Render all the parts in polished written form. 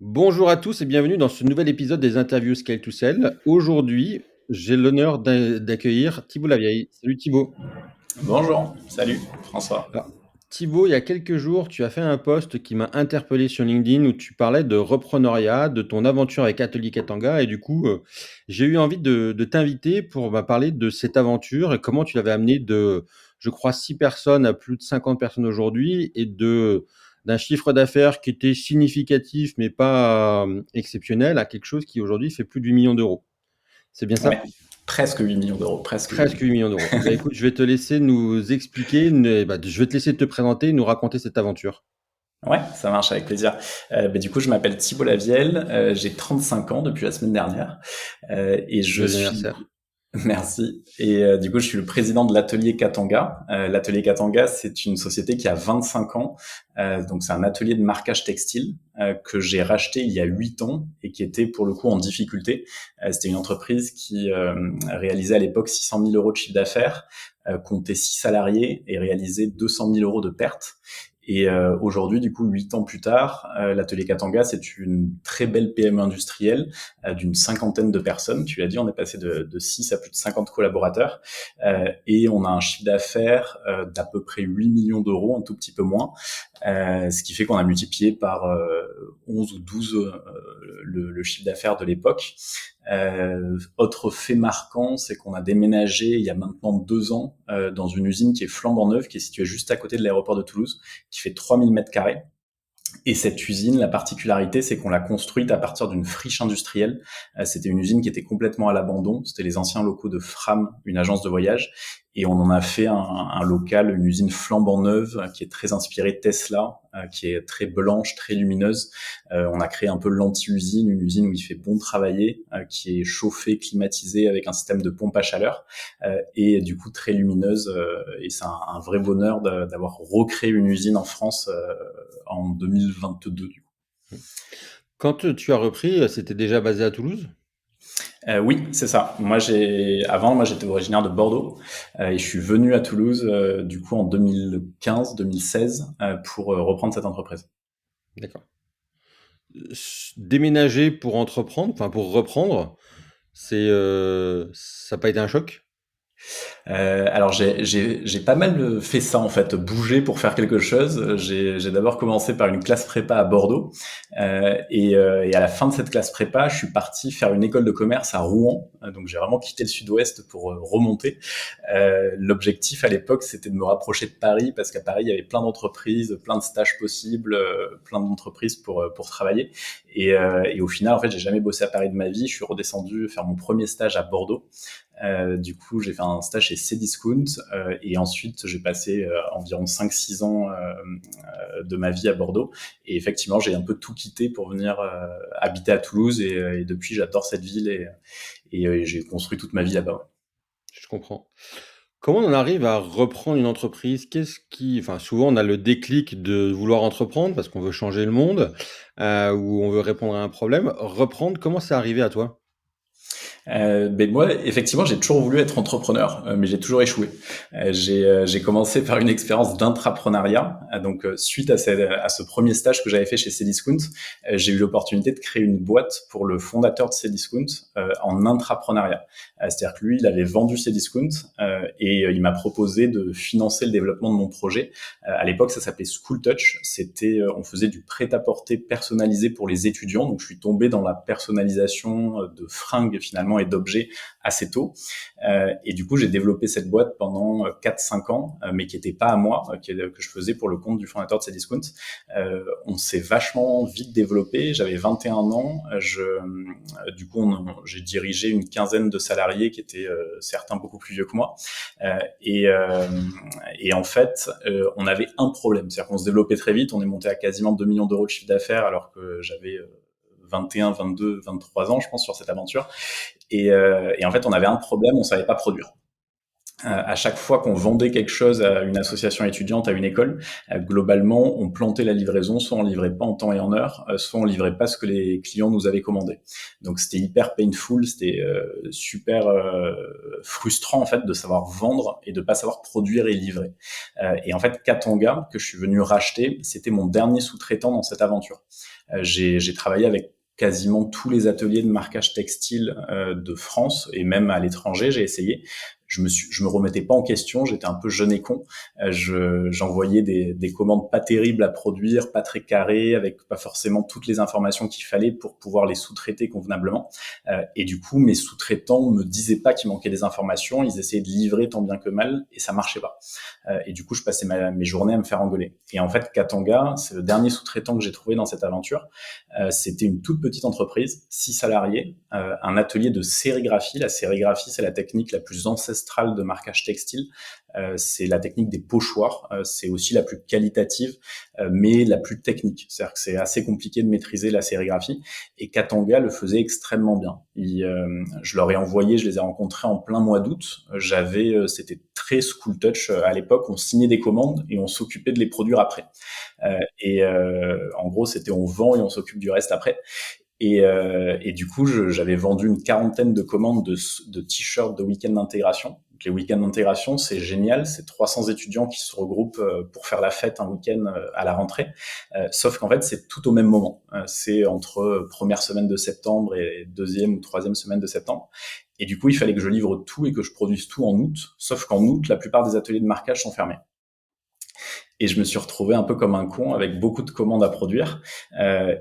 Bonjour à tous et bienvenue dans ce nouvel épisode des interviews Scale to Sell. Aujourd'hui, j'ai l'honneur d'accueillir Thibault Lavieille. Salut Thibault. Bonjour, salut François. Alors, Thibault, il y a quelques jours, tu as fait un post qui m'a interpellé sur LinkedIn où tu parlais de repreneuriat, de ton aventure avec Atelier Katanga et du coup, j'ai eu envie de t'inviter pour parler de cette aventure et comment tu l'avais amené de, je crois, 6 personnes à plus de 50 personnes aujourd'hui et d'un chiffre d'affaires qui était significatif mais pas exceptionnel à quelque chose qui aujourd'hui fait plus de 8 millions d'euros. C'est bien Ouais, ça? presque 8 millions d'euros, presque 8 Presque millions. 8 millions d'euros. Eh ben, écoute, je vais te laisser nous expliquer, je vais te laisser te présenter, nous raconter cette aventure. Ouais, ça marche avec plaisir. Du coup, je m'appelle Thibault Lavielle, j'ai 35 ans depuis la semaine dernière et je Joyeux suis anniversaire. merci. Du coup, je suis le président de l'atelier Katanga. L'atelier Katanga, c'est une société qui a 25 ans. Donc, c'est un atelier de marquage textile que j'ai racheté il y a 8 ans et qui était pour le coup en difficulté. C'était une entreprise qui réalisait à l'époque 600 000 euros de chiffre d'affaires, comptait 6 salariés et réalisait 200 000 euros de pertes. Aujourd'hui, du coup, 8 ans plus tard, l'atelier Katanga, c'est une très belle PME industrielle d'une cinquantaine de personnes. Tu l'as dit, on est passé de 6 à plus de 50 collaborateurs et on a un chiffre d'affaires d'à peu près 8 millions d'euros, un tout petit peu moins, ce qui fait qu'on a multiplié par 11 ou 12 le chiffre d'affaires de l'époque. Autre fait marquant, c'est qu'on a déménagé il y a maintenant 2 ans dans une usine qui est flambant neuve, qui est située juste à côté de l'aéroport de Toulouse, qui fait 3000 mètres carrés. Et cette usine, la particularité, c'est qu'on l'a construite à partir d'une friche industrielle. C'était une usine qui était complètement à l'abandon. C'était les anciens locaux de Fram, une agence de voyage. Et on en a fait un local, une usine flambant neuve, qui est très inspirée de Tesla, qui est très blanche, très lumineuse. On a créé un peu l'anti-usine, une usine où il fait bon travailler, qui est chauffée, climatisée avec un système de pompe à chaleur, et du coup très lumineuse. Et c'est un vrai bonheur d'avoir recréé une usine en France en 2022 du coup. Quand tu as repris, c'était déjà basé à Toulouse? Oui, c'est ça. Moi j'étais originaire de Bordeaux et je suis venu à Toulouse du coup en 2015-2016 pour reprendre cette entreprise. D'accord. Déménager pour entreprendre, enfin pour reprendre, ça n'a pas été un choc? Alors j'ai pas mal fait ça en fait, bouger pour faire quelque chose. J'ai d'abord commencé par une classe prépa à Bordeaux et à la fin de cette classe prépa, je suis parti faire une école de commerce à Rouen. Donc j'ai vraiment quitté le Sud-Ouest pour remonter. L'objectif à l'époque, c'était de me rapprocher de Paris parce qu'à Paris, il y avait plein d'entreprises, plein de stages possibles, plein d'entreprises pour travailler. Et au final, en fait, j'ai jamais bossé à Paris de ma vie. Je suis redescendu faire mon premier stage à Bordeaux. Du coup, j'ai fait un stage chez Cdiscount et ensuite j'ai passé environ 5-6 ans de ma vie à Bordeaux. Et effectivement, j'ai un peu tout quitté pour venir habiter à Toulouse et depuis, j'adore cette ville et j'ai construit toute ma vie là-bas. Ouais. Je comprends. Comment on en arrive à reprendre une entreprise? Enfin, souvent, on a le déclic de vouloir entreprendre parce qu'on veut changer le monde, ou on veut répondre à un problème. Reprendre, comment c'est arrivé à toi? Moi, effectivement, j'ai toujours voulu être entrepreneur, mais j'ai toujours échoué. J'ai commencé par une expérience d'intrapreneuriat. Suite à ce premier stage que j'avais fait chez Cdiscount, j'ai eu l'opportunité de créer une boîte pour le fondateur de Cdiscount en intrapreneuriat. C'est-à-dire que lui, il avait vendu Cdiscount et il m'a proposé de financer le développement de mon projet. À l'époque, ça s'appelait School Touch. On faisait du prêt-à-porter personnalisé pour les étudiants. Donc, je suis tombé dans la personnalisation de fringues finalement et d'objets assez tôt. Et du coup, j'ai développé cette boîte pendant 4-5 ans, mais qui n'était pas à moi, que je faisais pour le compte du fondateur de Cdiscount. On s'est vachement vite développé. J'avais 21 ans. Du coup, j'ai dirigé une quinzaine de salariés qui étaient certains beaucoup plus vieux que moi. Euh, et, euh, et en fait, on avait un problème. C'est-à-dire qu'on se développait très vite. On est monté à quasiment 2 millions d'euros de chiffre d'affaires alors que j'avais 21, 22, 23 ans, je pense, sur cette aventure. Et en fait, on avait un problème, on savait pas produire. À chaque fois qu'on vendait quelque chose à une association étudiante, à une école, globalement, on plantait la livraison, soit on livrait pas en temps et en heure, soit on livrait pas ce que les clients nous avaient commandé. Donc c'était hyper painful, c'était super frustrant en fait de savoir vendre et de pas savoir produire et livrer. Et en fait, Katanga, que je suis venu racheter, c'était mon dernier sous-traitant dans cette aventure. J'ai travaillé avec quasiment tous les ateliers de marquage textile de France et même à l'étranger, j'ai essayé. Je me remettais pas en question, j'étais un peu jeune et con. J'envoyais des commandes pas terribles à produire, pas très carrées, avec pas forcément toutes les informations qu'il fallait pour pouvoir les sous-traiter convenablement. Et du coup, mes sous-traitants me disaient pas qu'il manquait des informations, ils essayaient de livrer tant bien que mal, et ça marchait pas. Et du coup, je passais mes journées à me faire engueuler. Et en fait, Katanga, c'est le dernier sous-traitant que j'ai trouvé dans cette aventure. C'était une toute petite entreprise, 6 salariés, un atelier de sérigraphie. La sérigraphie, c'est la technique la plus ancestrale de marquage textile. C'est la technique des pochoirs. C'est aussi la plus qualitative, mais la plus technique. C'est-à-dire que c'est assez compliqué de maîtriser la sérigraphie. Et Katanga le faisait extrêmement bien. Je leur ai envoyé, je les ai rencontrés en plein mois d'août. C'était très school touch à l'époque. On signait des commandes et on s'occupait de les produire après. En gros, c'était on vend et on s'occupe du reste après. Et du coup, j'avais vendu une quarantaine de commandes de t-shirts de week-end d'intégration. Donc, les week-ends d'intégration, c'est génial. C'est 300 étudiants qui se regroupent pour faire la fête un week-end à la rentrée. Sauf qu'en fait, c'est tout au même moment. C'est entre première semaine de septembre et deuxième ou troisième semaine de septembre. Et du coup, il fallait que je livre tout et que je produise tout en août. Sauf qu'en août, la plupart des ateliers de marquage sont fermés. Et je me suis retrouvé un peu comme un con avec beaucoup de commandes à produire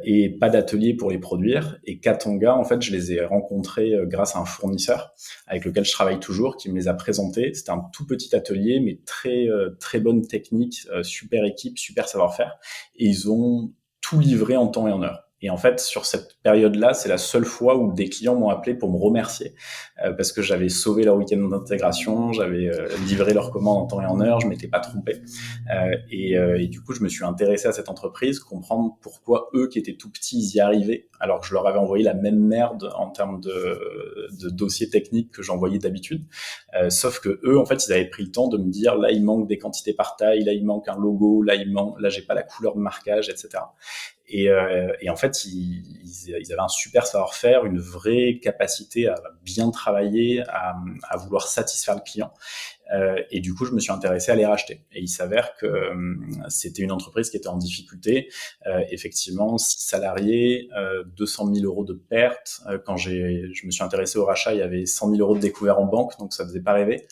et pas d'atelier pour les produire. Et Katanga, en fait, je les ai rencontrés grâce à un fournisseur avec lequel je travaille toujours, qui me les a présentés. C'était un tout petit atelier, mais très bonne technique, super équipe, super savoir-faire. Et ils ont tout livré en temps et en heure. Et en fait, sur cette période-là, c'est la seule fois où des clients m'ont appelé pour me remercier parce que j'avais sauvé leur week-end d'intégration, j'avais livré leurs commandes en temps et en heure, je m'étais pas trompé. Et du coup, je me suis intéressé à cette entreprise, comprendre pourquoi eux, qui étaient tout petits, ils y arrivaient, alors que je leur avais envoyé la même merde en termes de dossiers techniques que j'envoyais d'habitude. Sauf que eux, en fait, ils avaient pris le temps de me dire, là, il manque des quantités par taille, là, il manque un logo, là, j'ai pas la couleur de marquage, etc. Et en fait, ils avaient un super savoir-faire, une vraie capacité à bien travailler, à vouloir satisfaire le client. Et du coup, je me suis intéressé à les racheter. Et il s'avère que c'était une entreprise qui était en difficulté. Effectivement, 6 salariés, 200 000 euros de pertes. Quand je me suis intéressé au rachat, il y avait 100 000 euros de découvert en banque, donc ça faisait pas rêver.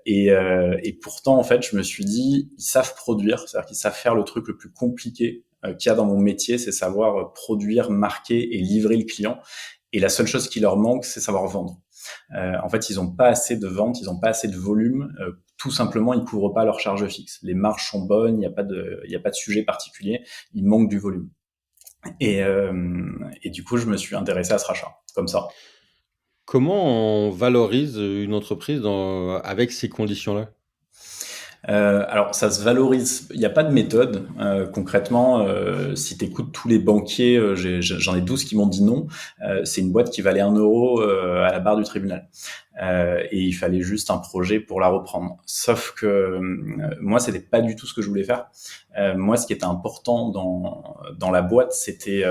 Et pourtant, en fait, je me suis dit, ils savent produire, c'est-à-dire qu'ils savent faire le truc le plus compliqué qu'il y a dans mon métier, c'est savoir produire, marquer et livrer le client. Et la seule chose qui leur manque, c'est savoir vendre. En fait, ils n'ont pas assez de ventes, ils n'ont pas assez de volume. Tout simplement, ils couvrent pas leurs charges fixes. Les marges sont bonnes, il n'y a pas de sujet particulier. Il manque du volume. Et du coup, je me suis intéressé à ce rachat, comme ça. Comment on valorise une entreprise avec ces conditions-là? Alors, ça se valorise. Il n'y a pas de méthode. Concrètement, si tu écoutes tous les banquiers, j'en ai 12 qui m'ont dit non. C'est une boîte qui valait 1 euro à la barre du tribunal. Et il fallait juste un projet pour la reprendre. Sauf que moi, c'était pas du tout ce que je voulais faire. Moi, ce qui était important dans la boîte, c'était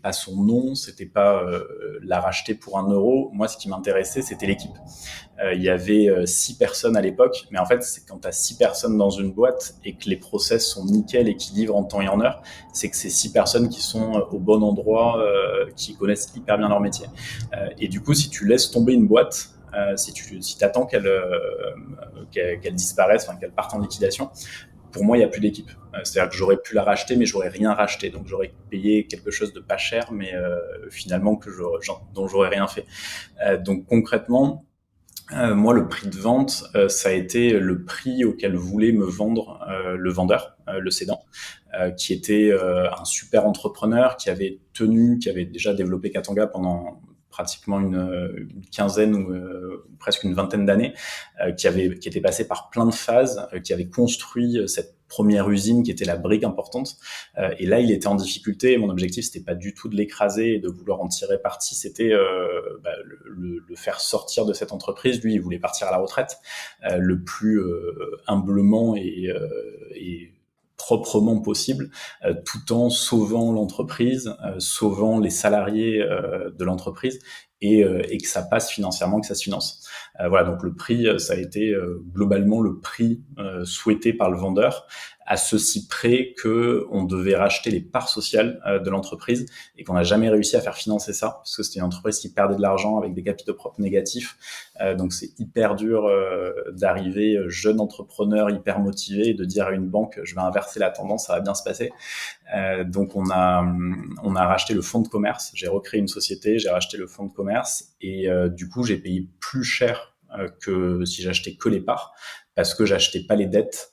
pas son nom, c'était pas la racheter pour 1 euro. Moi, ce qui m'intéressait, c'était l'équipe. Il y avait 6 personnes à l'époque, mais en fait, c'est quand tu as 6 personnes dans une boîte et que les process sont nickel et qui livrent en temps et en heure, c'est que c'est 6 personnes qui sont au bon endroit, qui connaissent hyper bien leur métier. Et du coup, si tu laisses tomber une boîte, si tu attends qu'elle disparaisse, enfin, qu'elle parte en liquidation, pour moi, il n'y a plus d'équipe. C'est-à-dire que j'aurais pu la racheter, mais j'aurais rien racheté. Donc, j'aurais payé quelque chose de pas cher, mais finalement, dont j'aurais rien fait. Donc, concrètement, moi, le prix de vente, ça a été le prix auquel voulait me vendre le vendeur, le cédant, qui était un super entrepreneur, qui avait déjà développé Katanga pendant pratiquement une quinzaine ou presque une vingtaine d'années, qui était passé par plein de phases, qui avait construit cette première usine qui était la brique importante. Et là, il était en difficulté. Mon objectif, c'était pas du tout de l'écraser et de vouloir en tirer parti. C'était le faire sortir de cette entreprise. Lui, il voulait partir à la retraite le plus humblement et proprement possible, tout en sauvant l'entreprise, sauvant les salariés de l'entreprise et que ça passe financièrement, que ça se finance. Voilà, donc le prix, ça a été globalement le prix souhaité par le vendeur, à ceci près que on devait racheter les parts sociales de l'entreprise et qu'on n'a jamais réussi à faire financer ça parce que c'était une entreprise qui perdait de l'argent avec des capitaux propres négatifs. Donc c'est hyper dur d'arriver jeune entrepreneur hyper motivé et de dire à une banque je vais inverser la tendance, ça va bien se passer. Donc on a racheté le fonds de commerce. J'ai recréé une société, j'ai racheté le fonds de commerce et du coup j'ai payé plus cher que si j'achetais que les parts parce que j'achetais pas les dettes.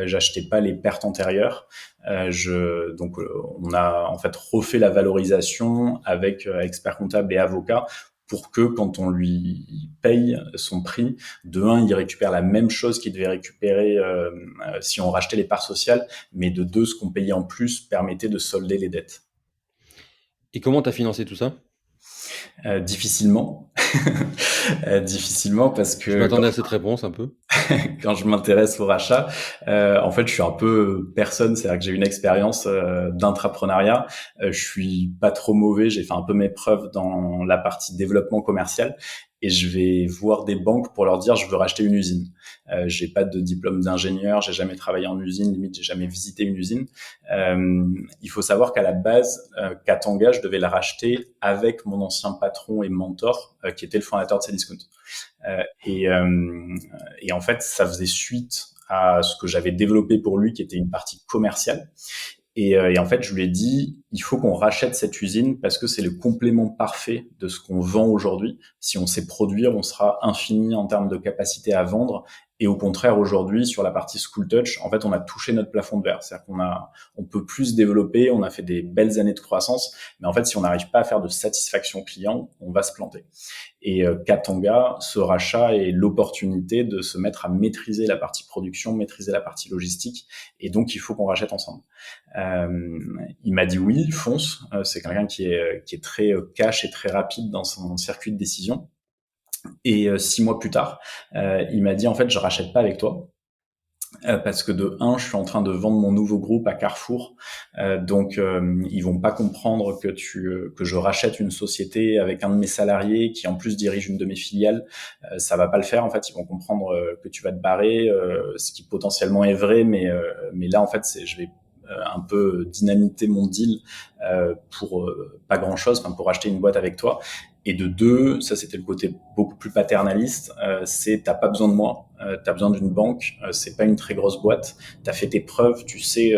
J'achetais pas les pertes antérieures. Donc on a en fait refait la valorisation avec expert comptable et avocat pour que quand on lui paye son prix, de un, il récupère la même chose qu'il devait récupérer si on rachetait les parts sociales, mais de deux, ce qu'on payait en plus permettait de solder les dettes. Et comment tu as financé tout ça? Difficilement, difficilement parce Je que m'attendais à cette réponse un peu. quand je m'intéresse au rachat, en fait, je suis un peu personne. C'est-à-dire que j'ai une expérience d'intrapreneuriat. Je suis pas trop mauvais. J'ai fait un peu mes preuves dans la partie développement commercial. Et je vais voir des banques pour leur dire je veux racheter une usine. J'ai pas de diplôme d'ingénieur, j'ai jamais travaillé en usine, limite j'ai jamais visité une usine. Il faut savoir qu'à la base, Katanga, je devais la racheter avec mon ancien patron et mentor, qui était le fondateur de Cdiscount. Euh, et, euh, et en fait, ça faisait suite à ce que j'avais développé pour lui, qui était une partie commerciale. Et en fait, je lui ai dit, il faut qu'on rachète cette usine parce que c'est le complément parfait de ce qu'on vend aujourd'hui. Si on sait produire, on sera infini en termes de capacité à vendre. Et au contraire, aujourd'hui, sur la partie School Touch, en fait, on a touché notre plafond de verre. C'est-à-dire on peut plus se développer, on a fait des belles années de croissance. Mais en fait, si on n'arrive pas à faire de satisfaction client, on va se planter. Et Katanga, ce rachat est l'opportunité de se mettre à maîtriser la partie production, maîtriser la partie logistique. Et donc, il faut qu'on rachète ensemble. Il m'a dit oui, fonce. C'est quelqu'un qui est très cash et très rapide dans son circuit de décision. Et 6 mois plus tard, il m'a dit en fait, je rachète pas avec toi. Parce que de un, je suis en train de vendre mon nouveau groupe à Carrefour, donc ils vont pas comprendre que je rachète une société avec un de mes salariés qui en plus dirige une de mes filiales. Ça va pas le faire en fait. Ils vont comprendre que tu vas te barrer, ce qui potentiellement est vrai, mais là en fait je vais un peu dynamiter mon deal pour pas grand chose, enfin, pour acheter une boîte avec toi. Et de deux, ça c'était le côté beaucoup plus paternaliste, c'est t'as pas besoin de moi, t'as besoin d'une banque, c'est pas une très grosse boîte, t'as fait tes preuves, tu sais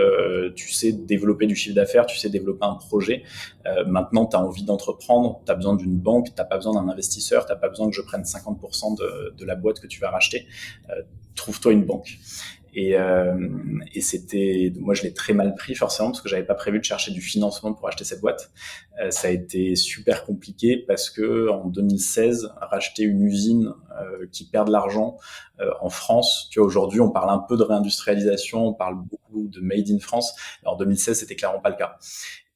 développer du chiffre d'affaires, tu sais développer un projet. Maintenant t'as envie d'entreprendre, t'as besoin d'une banque, t'as pas besoin d'un investisseur, t'as pas besoin que je prenne 50% de la boîte que tu vas racheter. Trouve-toi une banque. Et c'était, moi je l'ai très mal pris forcément parce que j'avais pas prévu de chercher du financement pour acheter cette boîte. Ça a été super compliqué parce que en 2016, racheter une usine qui perd de l'argent en France, tu vois, aujourd'hui on parle un peu de réindustrialisation, on parle beaucoup de made in France. En 2016, c'était clairement pas le cas.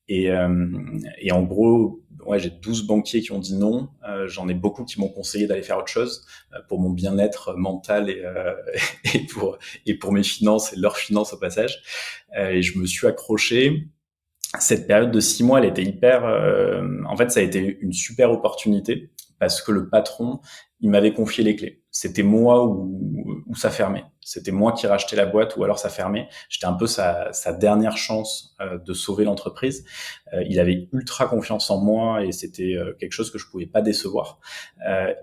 Et en gros, ouais, j'ai 12 banquiers qui ont dit non. J'en ai beaucoup qui m'ont conseillé d'aller faire autre chose pour mon bien-être mental et pour mes finances et leurs finances au passage. Et je me suis accroché. Cette période de 6 mois, elle était hyper. En fait, ça a été une super opportunité parce que le patron, il m'avait confié les clés. C'était moi où ça fermait. C'était moi qui rachetais la boîte ou alors ça fermait. J'étais un peu sa dernière chance de sauver l'entreprise. Il avait ultra confiance en moi et c'était quelque chose que je pouvais pas décevoir.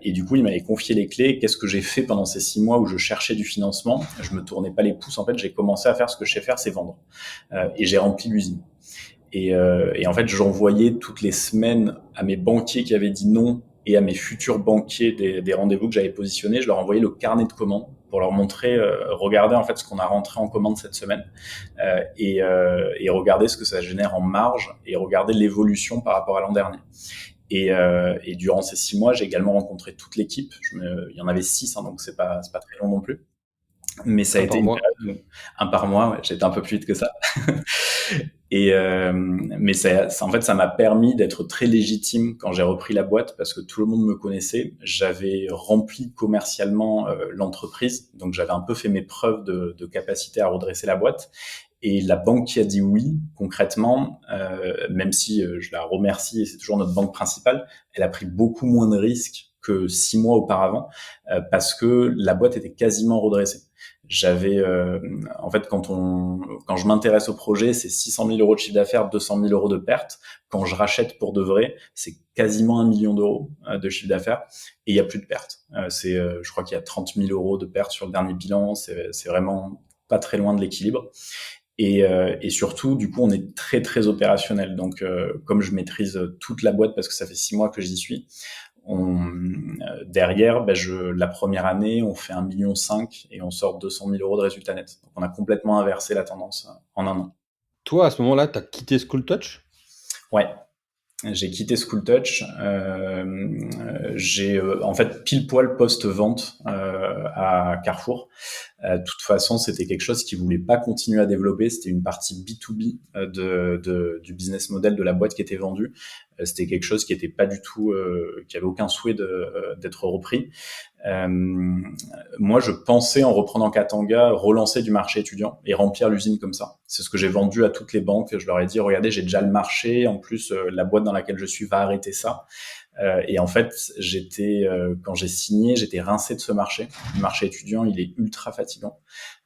Et du coup, il m'avait confié les clés. Qu'est-ce que j'ai fait pendant ces 6 mois où je cherchais du financement? Je me tournais pas les pouces. En fait, j'ai commencé à faire ce que je sais faire, c'est vendre. Et j'ai rempli l'usine. Et en fait, j'envoyais toutes les semaines à mes banquiers qui avaient dit non et à mes futurs banquiers des rendez-vous que j'avais positionnés, je leur envoyais le carnet de commandes pour leur montrer, regardez en fait ce qu'on a rentré en commande cette semaine et regardez ce que ça génère en marge et regardez l'évolution par rapport à l'an dernier. Et durant ces 6 mois, j'ai également rencontré toute l'équipe. Il y en avait 6, hein, donc c'est pas très long non plus. Mais ça a Un été par une mois. période où, un par mois, ouais, j'étais un peu plus vite que ça. Et mais en fait, ça m'a permis d'être très légitime quand j'ai repris la boîte parce que tout le monde me connaissait. J'avais rempli commercialement l'entreprise, donc j'avais un peu fait mes preuves de capacité à redresser la boîte. Et la banque qui a dit oui, concrètement, même si je la remercie et c'est toujours notre banque principale, elle a pris beaucoup moins de risques que 6 mois auparavant parce que la boîte était quasiment redressée. J'avais, en fait, quand je m'intéresse au projet, c'est 600 000 euros de chiffre d'affaires, 200 000 euros de pertes. Quand je rachète pour de vrai, c'est quasiment 1 million d'euros de chiffre d'affaires et il y a plus de pertes. Je crois qu'il y a 30 000 euros de pertes sur le dernier bilan. C'est vraiment pas très loin de l'équilibre. Et surtout, du coup, on est très très opérationnel. Donc, comme je maîtrise toute la boîte parce que ça fait 6 mois que j'y suis, derrière, la première année, on fait 1,5 million et on sort 200 000 euros de résultats nets. Donc, on a complètement inversé la tendance en un an. Toi, à ce moment-là, tu as quitté School Touch? Ouais, j'ai quitté School Touch. J'ai en fait pile poil post-vente à Carrefour. De toute façon, c'était quelque chose qui voulait pas continuer à développer. C'était une partie B2B du business model de la boîte qui était vendue. C'était quelque chose qui était pas du tout, qui avait aucun souhait d'être repris. Euh, Moi, je pensais en reprenant Katanga relancer du marché étudiant et remplir l'usine comme ça. C'est ce que j'ai vendu à toutes les banques. Je leur ai dit, regardez, j'ai déjà le marché. En plus, la boîte dans laquelle je suis va arrêter ça. Et en fait, quand j'ai signé, j'étais rincé de ce marché. Le marché étudiant, il est ultra fatigant.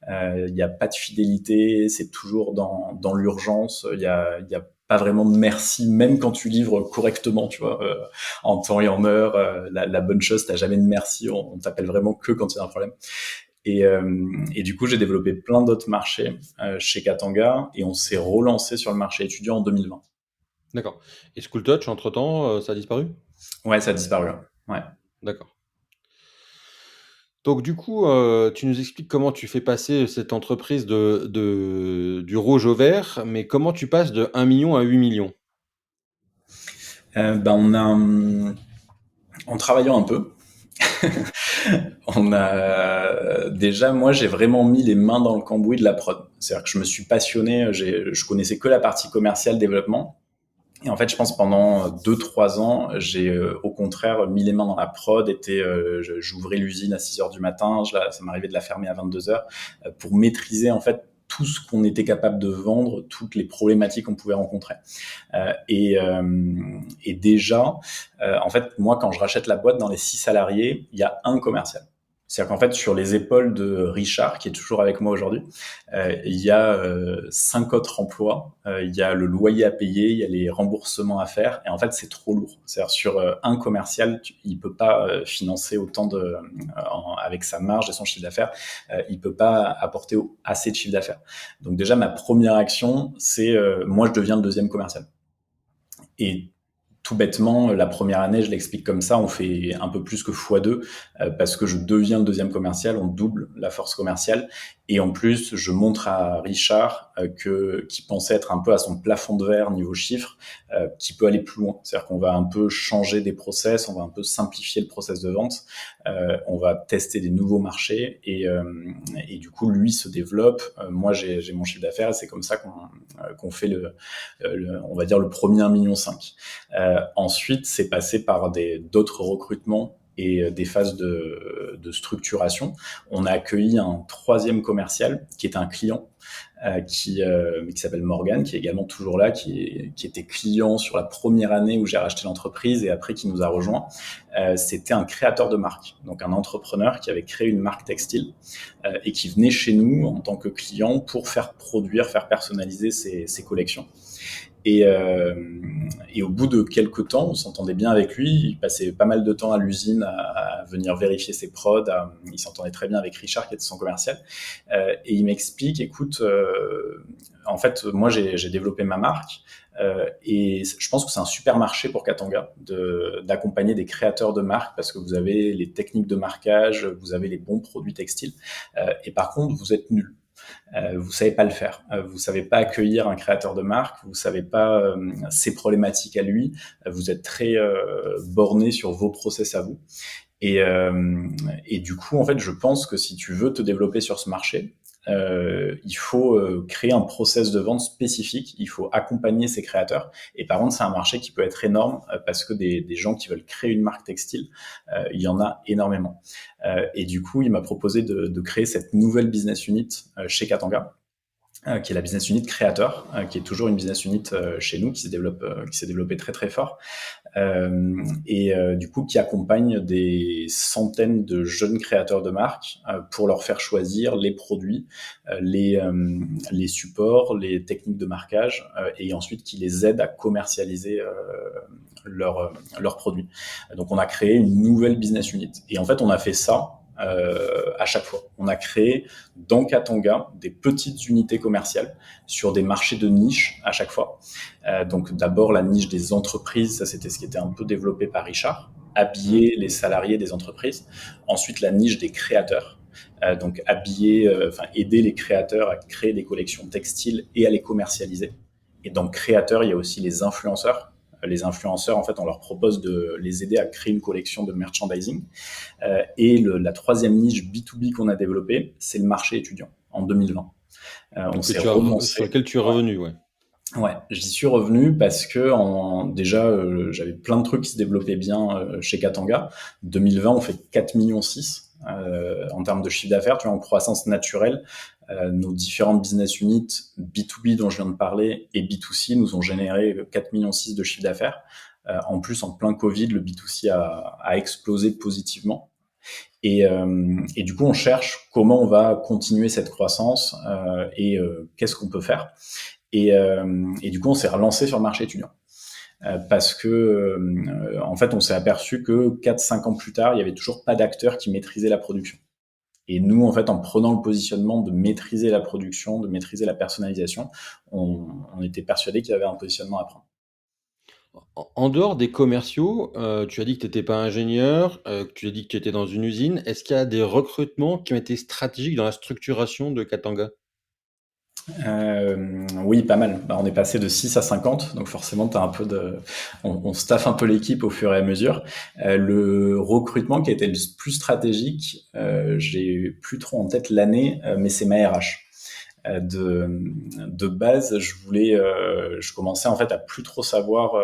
Il n'y a pas de fidélité, c'est toujours dans l'urgence. Il y a pas vraiment de merci, même quand tu livres correctement, tu vois, en temps et en heure. La bonne chose, t'as jamais de merci. On t'appelle vraiment que quand il y a un problème. Et du coup, j'ai développé plein d'autres marchés chez Katanga et on s'est relancé sur le marché étudiant en 2020. D'accord. Et School Touch, entre-temps, ça a disparu? Ouais, ça a disparu. Là. Ouais. D'accord. Donc du coup, tu nous expliques comment tu fais passer cette entreprise du rouge au vert, mais comment tu passes de 1 million à 8 millions? En travaillant un peu, déjà, moi, j'ai vraiment mis les mains dans le cambouis de la prod. C'est-à-dire que je me suis passionné, je connaissais que la partie commerciale développement. Et en fait, je pense pendant 2, 3 ans, j'ai au contraire mis les mains dans la prod. J'ouvrais l'usine à 6 heures du matin. Ça m'arrivait de la fermer à 22 heures pour maîtriser en fait tout ce qu'on était capable de vendre, toutes les problématiques qu'on pouvait rencontrer. Et déjà, en fait, moi, quand je rachète la boîte, dans les 6 salariés, il y a un commercial. C'est-à-dire qu'en fait, sur les épaules de Richard, qui est toujours avec moi aujourd'hui, il y a 5 autres emplois. Il y a le loyer à payer, il y a les remboursements à faire. Et en fait, c'est trop lourd. C'est-à-dire sur un commercial, il peut pas financer autant avec sa marge et son chiffre d'affaires. Il peut pas apporter assez de chiffre d'affaires. Donc déjà, ma première action, c'est moi, je deviens le deuxième commercial. Et tout bêtement, la première année, je l'explique comme ça, on fait un peu plus que x2 parce que je deviens le deuxième commercial, on double la force commerciale. Et en plus, je montre à Richard qui pensait être un peu à son plafond de verre niveau chiffre, qui peut aller plus loin. C'est-à-dire qu'on va un peu changer des process, on va un peu simplifier le process de vente, on va tester des nouveaux marchés et du coup, lui se développe. Moi, j'ai mon chiffre d'affaires et c'est comme ça qu'on fait on va dire le premier 1,5 million. Ensuite, c'est passé par d'autres recrutements et des phases de structuration. On a accueilli un troisième commercial qui est un client qui s'appelle Morgan, qui est également toujours là, qui était client sur la première année où j'ai racheté l'entreprise et après qui nous a rejoint. C'était un créateur de marque, donc un entrepreneur qui avait créé une marque textile et qui venait chez nous en tant que client pour faire produire, faire personnaliser ses collections. Et, euh, et au bout de quelques temps, on s'entendait bien avec lui. Il passait pas mal de temps à l'usine à venir vérifier ses prods. Il s'entendait très bien avec Richard, qui était son commercial. Et il m'explique, écoute, en fait, moi, j'ai développé ma marque. Et je pense que c'est un super marché pour Katanga d'accompagner des créateurs de marques parce que vous avez les techniques de marquage, vous avez les bons produits textiles. Et par contre, vous êtes nuls. Vous savez pas le faire. Vous savez pas accueillir un créateur de marque. Vous savez pas ses problématiques à lui. Vous êtes très borné sur vos process à vous. Et, euh, et du coup, en fait, je pense que si tu veux te développer sur ce marché, il faut créer un process de vente spécifique, il faut accompagner ces créateurs. Et par contre, c'est un marché qui peut être énorme parce que des gens qui veulent créer une marque textile, il y en a énormément. Et du coup, il m'a proposé de créer cette nouvelle business unit chez Katanga, qui est la business unit créateur, qui est toujours une business unit chez nous, qui s'est développée très très fort, du coup qui accompagne des centaines de jeunes créateurs de marques pour leur faire choisir les produits, les supports, les techniques de marquage, et ensuite qui les aide à commercialiser leurs produits. Donc on a créé une nouvelle business unit. Et en fait, on a fait ça à chaque fois. On a créé dans Katanga des petites unités commerciales sur des marchés de niche à chaque fois. Donc d'abord la niche des entreprises, ça c'était ce qui était un peu développé par Richard, Mmh. habiller les salariés des entreprises. Ensuite la niche des créateurs. Donc aider les créateurs à créer des collections textiles et à les commercialiser. Et dans créateurs, il y a aussi les influenceurs. Les influenceurs, en fait, on leur propose de les aider à créer une collection de merchandising. La troisième niche B2B qu'on a développée, c'est le marché étudiant en 2020. On Donc que s'est tu as re sur renoncé. lequel tu es revenu, ouais. Ouais, j'y suis revenu parce que déjà j'avais plein de trucs qui se développaient bien chez Katanga. 2020, on fait 4 millions 6 en termes de chiffre d'affaires, tu vois, en croissance naturelle. Nos différentes business units B2B dont je viens de parler et B2C nous ont généré 4 millions 6 de chiffre d'affaires. En plus, en plein Covid, le B2C a explosé positivement. Et du coup, on cherche comment on va continuer cette croissance qu'est-ce qu'on peut faire. Et du coup, on s'est relancé sur le marché étudiant. Parce que, en fait, on s'est aperçu que 4-5 ans plus tard, il y avait toujours pas d'acteurs qui maîtrisaient la production. Et nous, en fait, en prenant le positionnement de maîtriser la production, de maîtriser la personnalisation, on était persuadé qu'il y avait un positionnement à prendre. En dehors des commerciaux, tu as dit que tu étais pas ingénieur, que tu as dit que tu étais dans une usine. Est-ce qu'il y a des recrutements qui ont été stratégiques dans la structuration de Katanga? Oui, pas mal. Bah, on est passé de 6 à 50, donc forcément, on staffe un peu l'équipe au fur et à mesure. Le recrutement qui a été le plus stratégique, j'ai plus trop en tête l'année, mais c'est ma RH. De base, je commençais en fait à plus trop savoir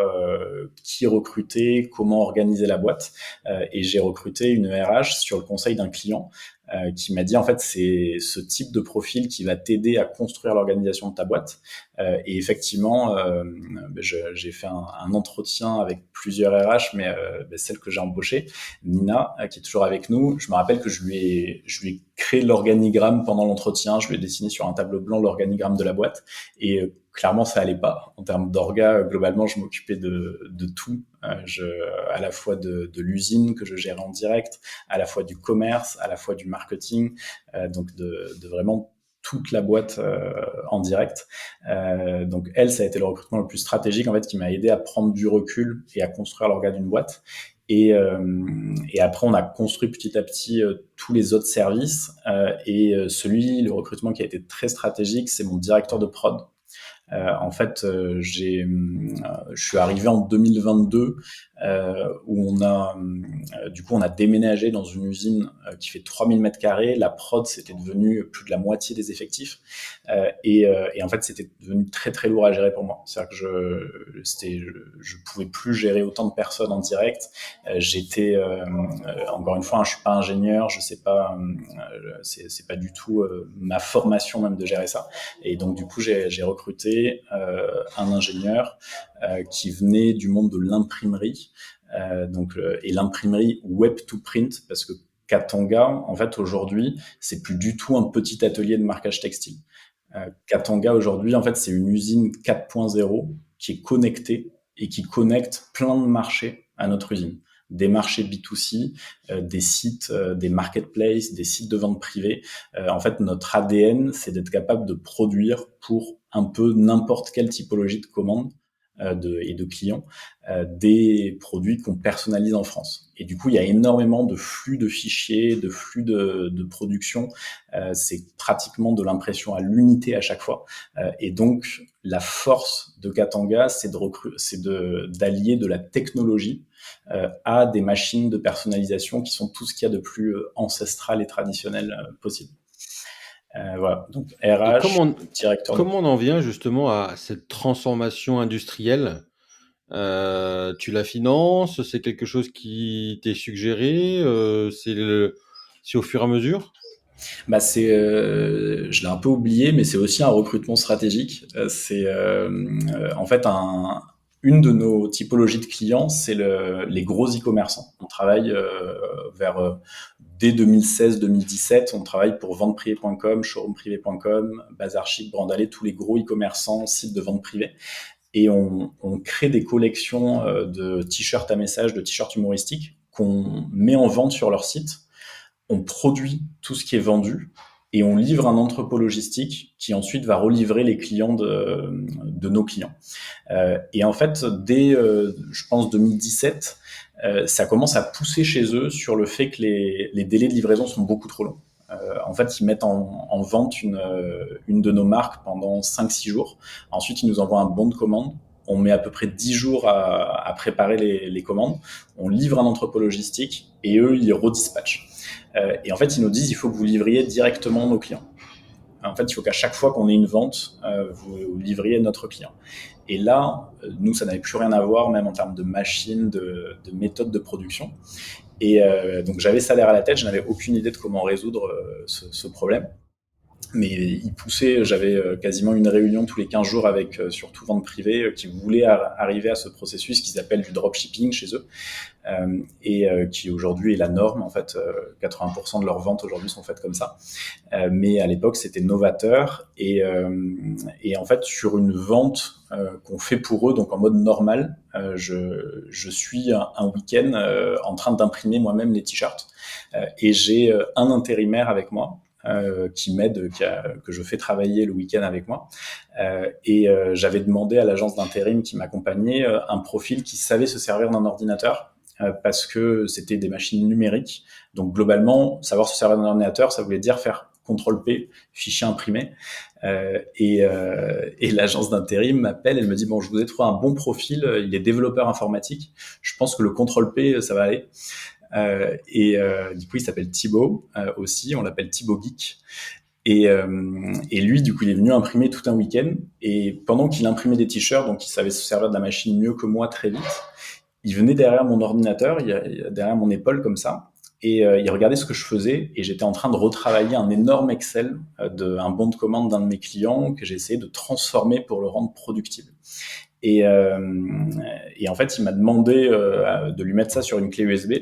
qui recruter, comment organiser la boîte, et j'ai recruté une RH sur le conseil d'un client qui m'a dit en fait c'est ce type de profil qui va t'aider à construire l'organisation de ta boîte. Et effectivement, j'ai fait un entretien avec plusieurs RH, mais celle que j'ai embauchée, Nina, qui est toujours avec nous, je me rappelle que je lui ai créé l'organigramme pendant l'entretien, je lui ai dessiné sur un tableau blanc l'organigramme de la boîte, et clairement ça allait pas. En termes d'orga, globalement, je m'occupais de tout, à la fois de l'usine que je gérais en direct, à la fois du commerce, à la fois du marketing, donc de vraiment toute la boîte en direct. Donc elle, ça a été le recrutement le plus stratégique en fait qui m'a aidé à prendre du recul et à construire l'orga d'une boîte. Et après, on a construit petit à petit tous les autres services. Le recrutement qui a été très stratégique, c'est mon directeur de prod. En fait, je suis arrivé en 2022 où on a déménagé dans une usine qui fait 3000 mètres carrés. La prod, c'était devenu plus de la moitié des effectifs. Et en fait, c'était devenu très, très lourd à gérer pour moi. C'est-à-dire que je pouvais plus gérer autant de personnes en direct. Encore une fois, hein, je suis pas ingénieur, je sais pas, c'est pas du tout ma formation même de gérer ça. Et donc, du coup, j'ai recruté un ingénieur qui venait du monde de l'imprimerie, et l'imprimerie web to print, parce que Katanga, en fait, aujourd'hui, c'est plus du tout un petit atelier de marquage textile. Katanga, aujourd'hui, en fait, c'est une usine 4.0 qui est connectée et qui connecte plein de marchés à notre usine. Des marchés B2C, des sites, des marketplaces, des sites de vente privée. En fait, notre ADN, c'est d'être capable de produire pour un peu n'importe quelle typologie de commande et de clients des produits qu'on personnalise en France. Et du coup, il y a énormément de flux de fichiers, de flux de production. C'est pratiquement de l'impression à l'unité à chaque fois. Et donc, la force de Katanga, c'est d'allier de la technologie à des machines de personnalisation qui sont tout ce qu'il y a de plus ancestral et traditionnel possible. Voilà, donc Et RH, directeur de comment on en vient justement à cette transformation industrielle? Tu la finances? C'est quelque chose qui t'est suggéré? C'est au fur et à mesure? Je l'ai un peu oublié, mais c'est aussi un recrutement stratégique. En fait une de nos typologies de clients, c'est les gros e-commerçants. On travaille vers dès 2016-2017, on travaille pour venteprivée.com, showroomprivé.com, Bazar Chic, Brandalé, tous les gros e-commerçants, sites de vente privée. Et on crée des collections de t-shirts à message, de t-shirts humoristiques qu'on met en vente sur leur site. On produit tout ce qui est vendu et on livre un entrepôt logistique qui ensuite va relivrer les clients de nos clients. Et en fait, dès, je pense, 2017, ça commence à pousser chez eux sur le fait que les délais de livraison sont beaucoup trop longs. En fait, ils mettent en vente une de nos marques pendant 5-6 jours. Ensuite, ils nous envoient un bon de commande. On met à peu près 10 jours à préparer les commandes. On livre un entrepôt logistique et eux, ils redispatchent. Et en fait, ils nous disent, il faut que vous livriez directement nos clients. En fait, il faut qu'à chaque fois qu'on ait une vente, vous livriez notre client. Et là, nous, ça n'avait plus rien à voir, même en termes de machines, de méthodes de production. Et donc, j'avais ça derrière la tête, je n'avais aucune idée de comment résoudre ce problème. Mais il poussait, j'avais quasiment une réunion tous les 15 jours avec surtout vente privée qui voulait arriver à ce processus qu'ils appellent du dropshipping chez eux. Et qui aujourd'hui est la norme. En fait, 80% de leurs ventes aujourd'hui sont faites comme ça. Mais à l'époque, c'était novateur. Et en fait, sur une vente qu'on fait pour eux, donc en mode normal, je suis un week-end en train d'imprimer moi-même les t-shirts. Et j'ai un intérimaire avec moi qui m'aide, que je fais travailler le week-end avec moi. J'avais demandé à l'agence d'intérim qui m'accompagnait un profil qui savait se servir d'un ordinateur parce que c'était des machines numériques. Donc globalement, savoir se servir d'un ordinateur, ça voulait dire faire CTRL-P, fichier imprimé. Et l'agence d'intérim m'appelle, elle me dit, bon, je vous ai trouvé un bon profil, il est développeur informatique, je pense que le CTRL-P, ça va aller. Du coup, il s'appelle Thibaut aussi, on l'appelle Thibaut Geek. Et lui, du coup, il est venu imprimer tout un week-end. Et pendant qu'il imprimait des t-shirts, donc il savait se servir de la machine mieux que moi très vite, il venait derrière mon ordinateur, derrière mon épaule comme ça, et il regardait ce que je faisais, et j'étais en train de retravailler un énorme Excel un bon de commande d'un de mes clients que j'ai essayé de transformer pour le rendre productible. Et en fait, il m'a demandé de lui mettre ça sur une clé USB.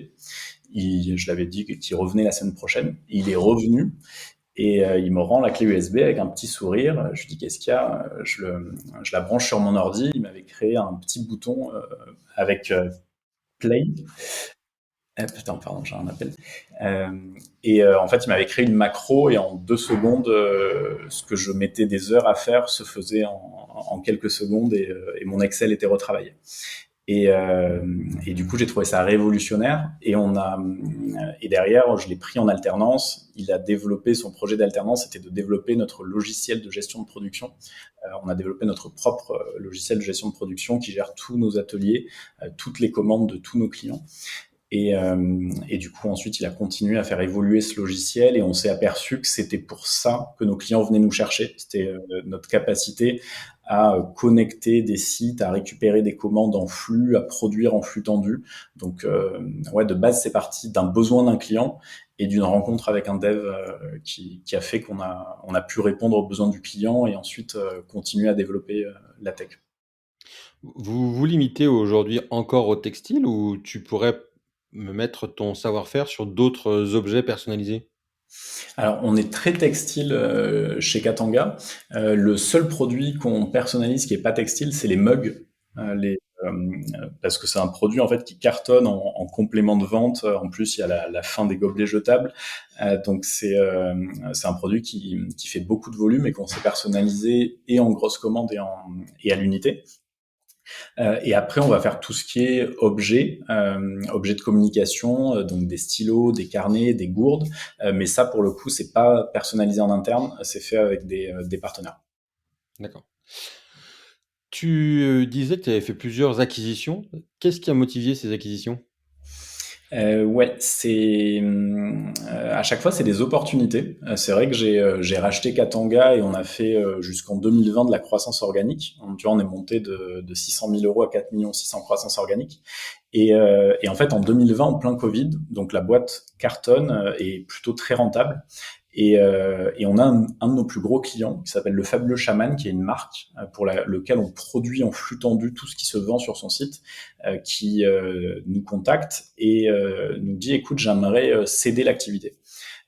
Je l'avais dit qu'il revenait la semaine prochaine. Il est revenu et il me rend la clé USB avec un petit sourire. Je lui dis qu'est-ce qu'il y a, je la branche sur mon ordi. Il m'avait créé un petit bouton avec Play. Putain, pardon, j'ai un appel. En fait, il m'avait créé une macro et en 2 secondes, ce que je mettais des heures à faire se faisait en quelques secondes et mon Excel était retravaillé. Et du coup, j'ai trouvé ça révolutionnaire. Et derrière, je l'ai pris en alternance. Il a développé son projet d'alternance, c'était de développer notre logiciel de gestion de production. On a développé notre propre logiciel de gestion de production qui gère tous nos ateliers, toutes les commandes de tous nos clients. Et du coup, ensuite, il a continué à faire évoluer ce logiciel et on s'est aperçu que c'était pour ça que nos clients venaient nous chercher. C'était notre capacité à connecter des sites, à récupérer des commandes en flux, à produire en flux tendu. Donc, ouais, de base, c'est parti d'un besoin d'un client et d'une rencontre avec un dev qui a fait qu'on a pu répondre aux besoins du client et ensuite continuer à développer la tech. Vous vous limitez aujourd'hui encore au textile ou tu pourrais me mettre ton savoir-faire sur d'autres objets personnalisés? Alors, on est très textile chez Katanga. Le seul produit qu'on personnalise qui est pas textile, c'est les mugs. Parce que c'est un produit en fait qui cartonne en complément de vente. En plus, il y a la fin des gobelets jetables. Donc c'est un produit qui fait beaucoup de volume et qu'on sait personnaliser et en grosse commande et à l'unité. Et après, on va faire tout ce qui est objet de communication, donc des stylos, des carnets, des gourdes. Mais ça, pour le coup, c'est pas personnalisé en interne, c'est fait avec des partenaires. D'accord. Tu, disais que tu avais fait plusieurs acquisitions. Qu'est-ce qui a motivé ces acquisitions? Ouais, à chaque fois c'est des opportunités. C'est vrai que j'ai racheté Katanga et on a fait jusqu'en 2020 de la croissance organique. Tu vois, on est monté de 600 000 euros à 4 millions 600 croissance organique. Et en fait, en 2020, en plein Covid, donc la boîte cartonne est plutôt très rentable. Et on a un de nos plus gros clients qui s'appelle le Fabuleux Chaman, qui est une marque lequel on produit en flux tendu tout ce qui se vend sur son site, qui nous contacte et nous dit écoute, j'aimerais céder l'activité.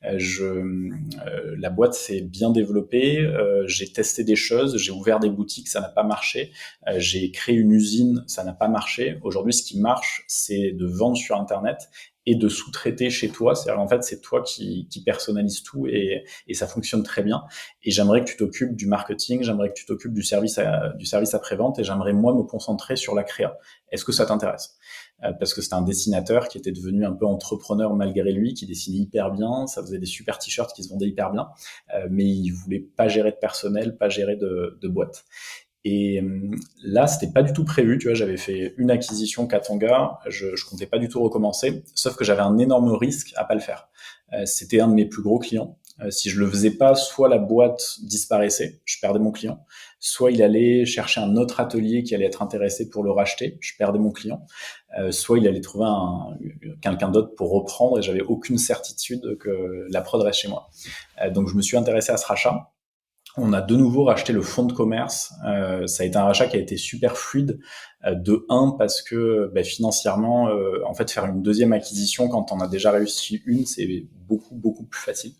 La boîte s'est bien développée, j'ai testé des choses, j'ai ouvert des boutiques, ça n'a pas marché, j'ai créé une usine, ça n'a pas marché. Aujourd'hui, ce qui marche, c'est de vendre sur Internet et de sous-traiter chez toi. C'est-à-dire, en fait, c'est toi qui personnalise tout et ça fonctionne très bien. Et j'aimerais que tu t'occupes du marketing, j'aimerais que tu t'occupes du service après-vente et j'aimerais, moi, me concentrer sur la créa. Est-ce que ça t'intéresse? Parce que c'était un dessinateur qui était devenu un peu entrepreneur malgré lui, qui dessinait hyper bien, ça faisait des super t-shirts qui se vendaient hyper bien, mais il voulait pas gérer de personnel, pas gérer de boîte. Et là, c'était pas du tout prévu, tu vois, j'avais fait une acquisition Katanga, je comptais pas du tout recommencer, sauf que j'avais un énorme risque à pas le faire. C'était un de mes plus gros clients. Si je le faisais pas, soit la boîte disparaissait, je perdais mon client, soit il allait chercher un autre atelier qui allait être intéressé pour le racheter, je perdais mon client, soit il allait trouver quelqu'un d'autre pour reprendre et j'avais aucune certitude que la prod reste chez moi. Donc je me suis intéressé à ce rachat. On a de nouveau racheté le fonds de commerce. Ça a été un rachat qui a été super fluide. De un, parce que financièrement, en fait, faire une deuxième acquisition quand on a déjà réussi une, c'est beaucoup, beaucoup plus facile.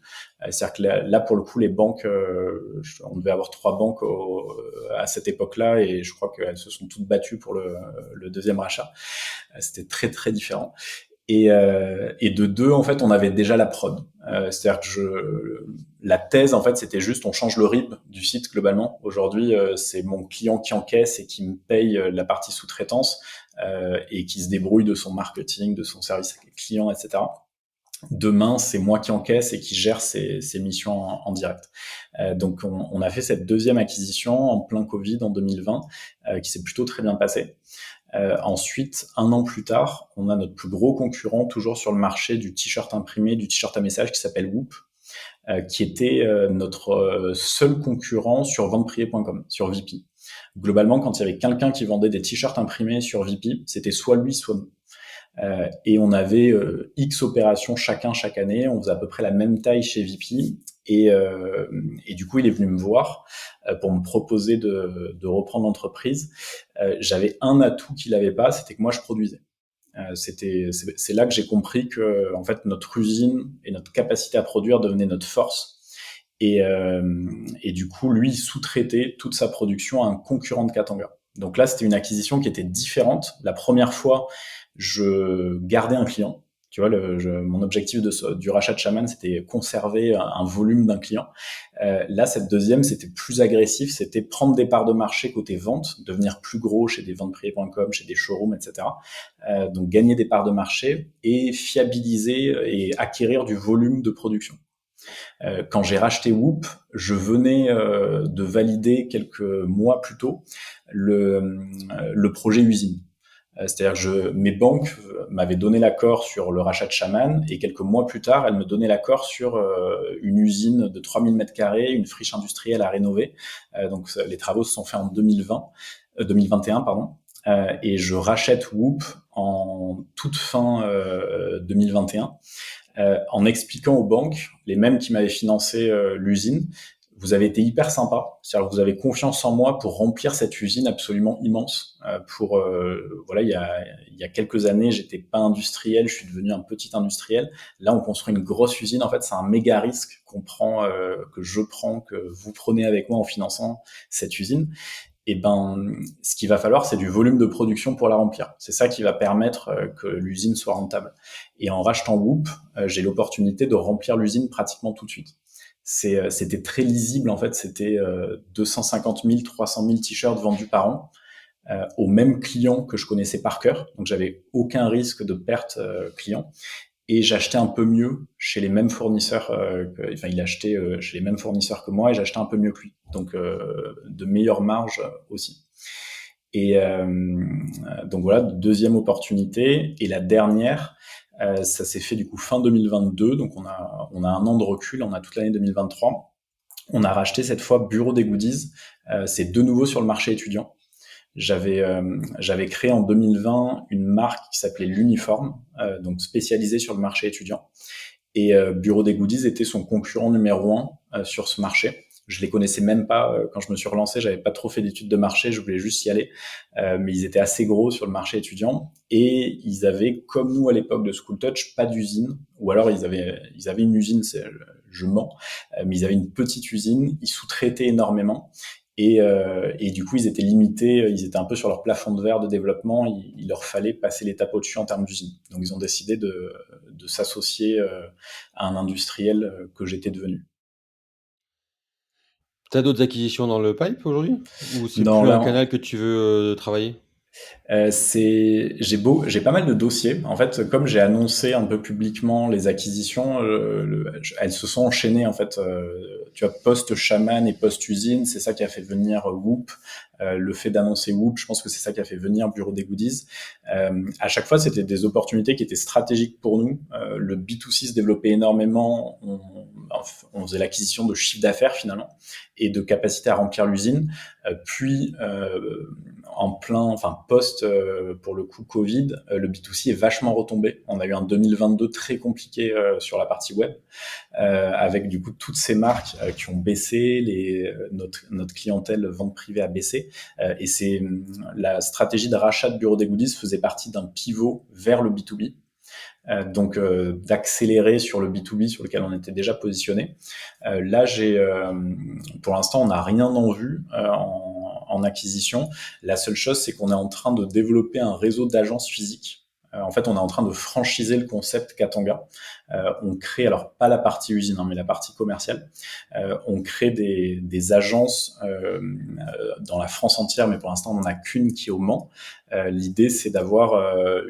C'est-à-dire que là, pour le coup, les banques, on devait avoir 3 banques à cette époque-là et je crois qu'elles se sont toutes battues pour le deuxième rachat. C'était très, très différent. Et de deux, en fait, on avait déjà la prod. C'est-à-dire que la thèse, en fait, c'était juste on change le RIB du site globalement. Aujourd'hui, c'est mon client qui encaisse et qui me paye la partie sous-traitance et qui se débrouille de son marketing, de son service client, etc. Demain, c'est moi qui encaisse et qui gère ses missions en direct. Donc, on a fait cette deuxième acquisition en plein Covid en 2020 qui s'est plutôt très bien passée. Ensuite, un an plus tard, on a notre plus gros concurrent toujours sur le marché du t-shirt imprimé, du t-shirt à message qui s'appelle Whoop, qui était notre seul concurrent sur vendeprier.com, sur VP. Globalement, quand il y avait quelqu'un qui vendait des t-shirts imprimés sur VP, c'était soit lui, soit nous. Et on avait X opérations chacun chaque année. On faisait à peu près la même taille chez VP. Et du coup, il est venu me voir pour me proposer de reprendre l'entreprise. J'avais un atout qu'il n'avait pas, c'était que moi, je produisais. C'est là que j'ai compris que en fait, notre usine et notre capacité à produire devenaient notre force. Et du coup, lui, il sous-traitait toute sa production à un concurrent de Katanga. Donc là, c'était une acquisition qui était différente. La première fois, je gardais un client. Tu vois, mon objectif du rachat de Shaman, c'était conserver un volume d'un client. Là, cette deuxième, c'était plus agressif, c'était prendre des parts de marché côté vente, devenir plus gros chez des vendeprier.com, chez des showrooms, etc. Donc gagner des parts de marché et fiabiliser et acquérir du volume de production. Quand j'ai racheté Whoop, je venais de valider quelques mois plus tôt le projet usine. C'est-à-dire que mes banques m'avaient donné l'accord sur le rachat de Shaman et quelques mois plus tard, elles me donnaient l'accord sur une usine de 3000 m², une friche industrielle à rénover. Donc les travaux se sont faits en 2021, pardon. Et je rachète Whoop en toute fin 2021 en expliquant aux banques, les mêmes qui m'avaient financé l'usine, vous avez été hyper sympa, c'est-à-dire que vous avez confiance en moi pour remplir cette usine absolument immense. Voilà, il y a quelques années, j'étais pas industriel, je suis devenu un petit industriel. Là, on construit une grosse usine. En fait, c'est un méga risque qu'on prend, que je prends, que vous prenez avec moi en finançant cette usine. Et ce qu'il va falloir, c'est du volume de production pour la remplir. C'est ça qui va permettre que l'usine soit rentable. Et en rachetant Whoop, j'ai l'opportunité de remplir l'usine pratiquement tout de suite. C'était très lisible, en fait. C'était 250 000, 300 000 t-shirts vendus par an. aux mêmes clients que je connaissais par cœur. Donc, j'avais aucun risque de perte client. Et j'achetais un peu mieux chez les mêmes fournisseurs. Enfin, il achetait chez les mêmes fournisseurs que moi et j'achetais un peu mieux que lui. Donc, de meilleures marges aussi. Et donc voilà, deuxième opportunité. Et la dernière, ça s'est fait du coup fin 2022. Donc on a un an de recul, on a toute l'année 2023. On a racheté cette fois Bureau des Goodies. C'est de nouveau sur le marché étudiant. J'avais créé en 2020 une marque qui s'appelait l'Uniforme, donc spécialisée sur le marché étudiant. Et Bureau des Goodies était son concurrent numéro un sur ce marché. Je les connaissais même pas quand je me suis relancé. J'avais pas trop fait d'études de marché. Je voulais juste y aller, mais ils étaient assez gros sur le marché étudiant et ils avaient, comme nous à l'époque de School Touch, pas d'usine. Ou alors ils avaient une usine. Je mens, mais ils avaient une petite usine. Ils sous-traitaient énormément. Et du coup, ils étaient limités, ils étaient un peu sur leur plafond de verre de développement, il leur fallait passer l'étape au-dessus en termes d'usine. Donc, ils ont décidé de s'associer à un industriel que j'étais devenu. Tu as d'autres acquisitions dans le pipe aujourd'hui? Ou c'est Non, plus un là, canal que tu veux travailler? j'ai pas mal de dossiers. En fait, comme j'ai annoncé un peu publiquement les acquisitions, elles se sont enchaînées en fait. Tu vois, post Shaman et post usine, c'est ça qui a fait venir Whoop. Le fait d'annoncer Whoop, je pense que c'est ça qui a fait venir Bureau des Goodies. À chaque fois, c'était des opportunités qui étaient stratégiques pour nous. Le B2C se développait énormément. On faisait l'acquisition de chiffre d'affaires finalement et de capacité à remplir l'usine. Puis en plein, enfin post pour le coup Covid, le B2C est vachement retombé. On a eu un 2022 très compliqué sur la partie web, avec du coup toutes ces marques qui ont baissé, notre clientèle vente privée a baissé, et c'est la stratégie de rachat de Bureau des Goodies faisait partie d'un pivot vers le B2B. Donc d'accélérer sur le B2B sur lequel on était déjà positionné. Là, pour l'instant, on n'a rien en vue en acquisition. La seule chose, c'est qu'on est en train de développer un réseau d'agences physiques. En fait, on est en train de franchiser le concept Katanga. On crée, alors pas la partie usine, hein, mais la partie commerciale. On crée des agences dans la France entière, mais pour l'instant, on n'en a qu'une qui est au Mans. L'idée, c'est d'avoir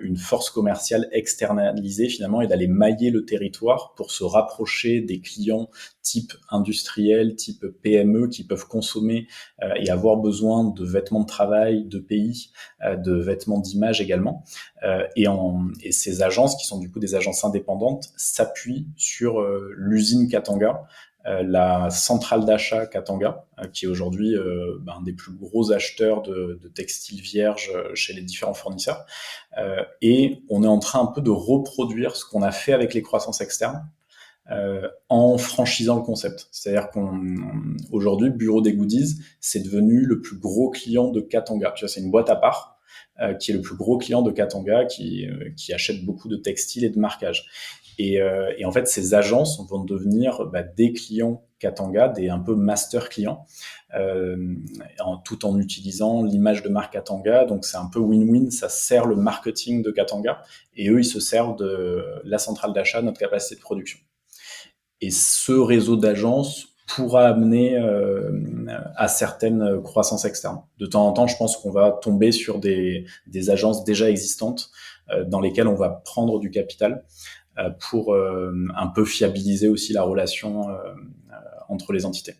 une force commerciale externalisée finalement et d'aller mailler le territoire pour se rapprocher des clients type industriel, type PME qui peuvent consommer et avoir besoin de vêtements de travail, de pays, de vêtements d'image également. Et ces agences, qui sont du coup des agences indépendantes, s'appuient sur l'usine Katanga, la centrale d'achat Katanga, qui est aujourd'hui un des plus gros acheteurs de textiles vierges chez les différents fournisseurs. Et on est en train un peu de reproduire ce qu'on a fait avec les croissances externes, en franchisant le concept. C'est-à-dire qu'aujourd'hui, Bureau des Goodies, c'est devenu le plus gros client de Katanga. Tu vois, c'est une boîte à part qui est le plus gros client de Katanga, qui achète beaucoup de textiles et de marquage. Et en fait, ces agences vont devenir des clients Katanga, des un peu master clients, tout en utilisant l'image de marque Katanga. Donc c'est un peu win-win, ça sert le marketing de Katanga, et eux, ils se servent de la centrale d'achat, notre capacité de production. Et ce réseau d'agences pourra amener à certaines croissances externes. De temps en temps, je pense qu'on va tomber sur des agences déjà existantes dans lesquelles on va prendre du capital pour un peu fiabiliser aussi la relation entre les entités.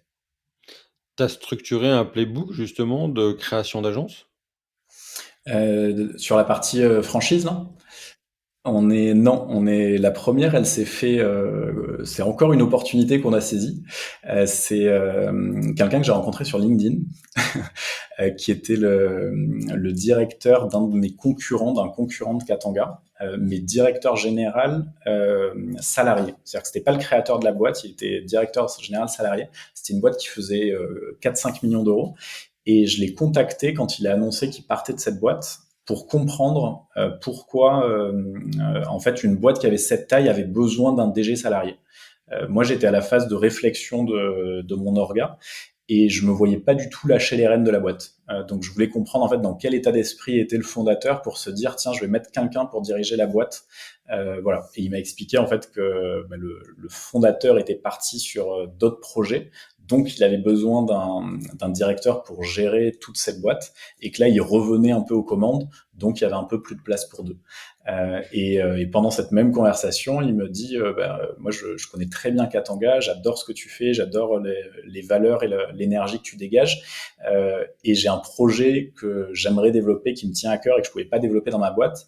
Tu as structuré un playbook justement de création d'agence? Sur la partie franchise, là, on est la première, elle s'est fait. C'est encore une opportunité qu'on a saisie. C'est quelqu'un que j'ai rencontré sur LinkedIn, qui était le directeur d'un concurrent de Katanga, mais directeur général salarié. C'est-à-dire que c'était pas le créateur de la boîte, il était directeur général salarié. C'était une boîte qui faisait 4-5 millions d'euros. Et je l'ai contacté quand il a annoncé qu'il partait de cette boîte pour comprendre pourquoi en fait une boîte qui avait cette taille avait besoin d'un DG salarié. Moi, j'étais à la phase de réflexion de mon orga et je me voyais pas du tout lâcher les rênes de la boîte. Donc, je voulais comprendre en fait dans quel état d'esprit était le fondateur pour se dire tiens, je vais mettre quelqu'un pour diriger la boîte. Voilà. Et il m'a expliqué en fait que le fondateur était parti sur d'autres projets, Donc, il avait besoin d'un directeur pour gérer toute cette boîte et que là, il revenait un peu aux commandes. Donc, il y avait un peu plus de place pour deux. Et pendant cette même conversation, il me dit moi, je connais très bien Katanga, j'adore ce que tu fais, j'adore les valeurs et l'énergie que tu dégages. Et j'ai un projet que j'aimerais développer, qui me tient à cœur et que je pouvais pas développer dans ma boîte.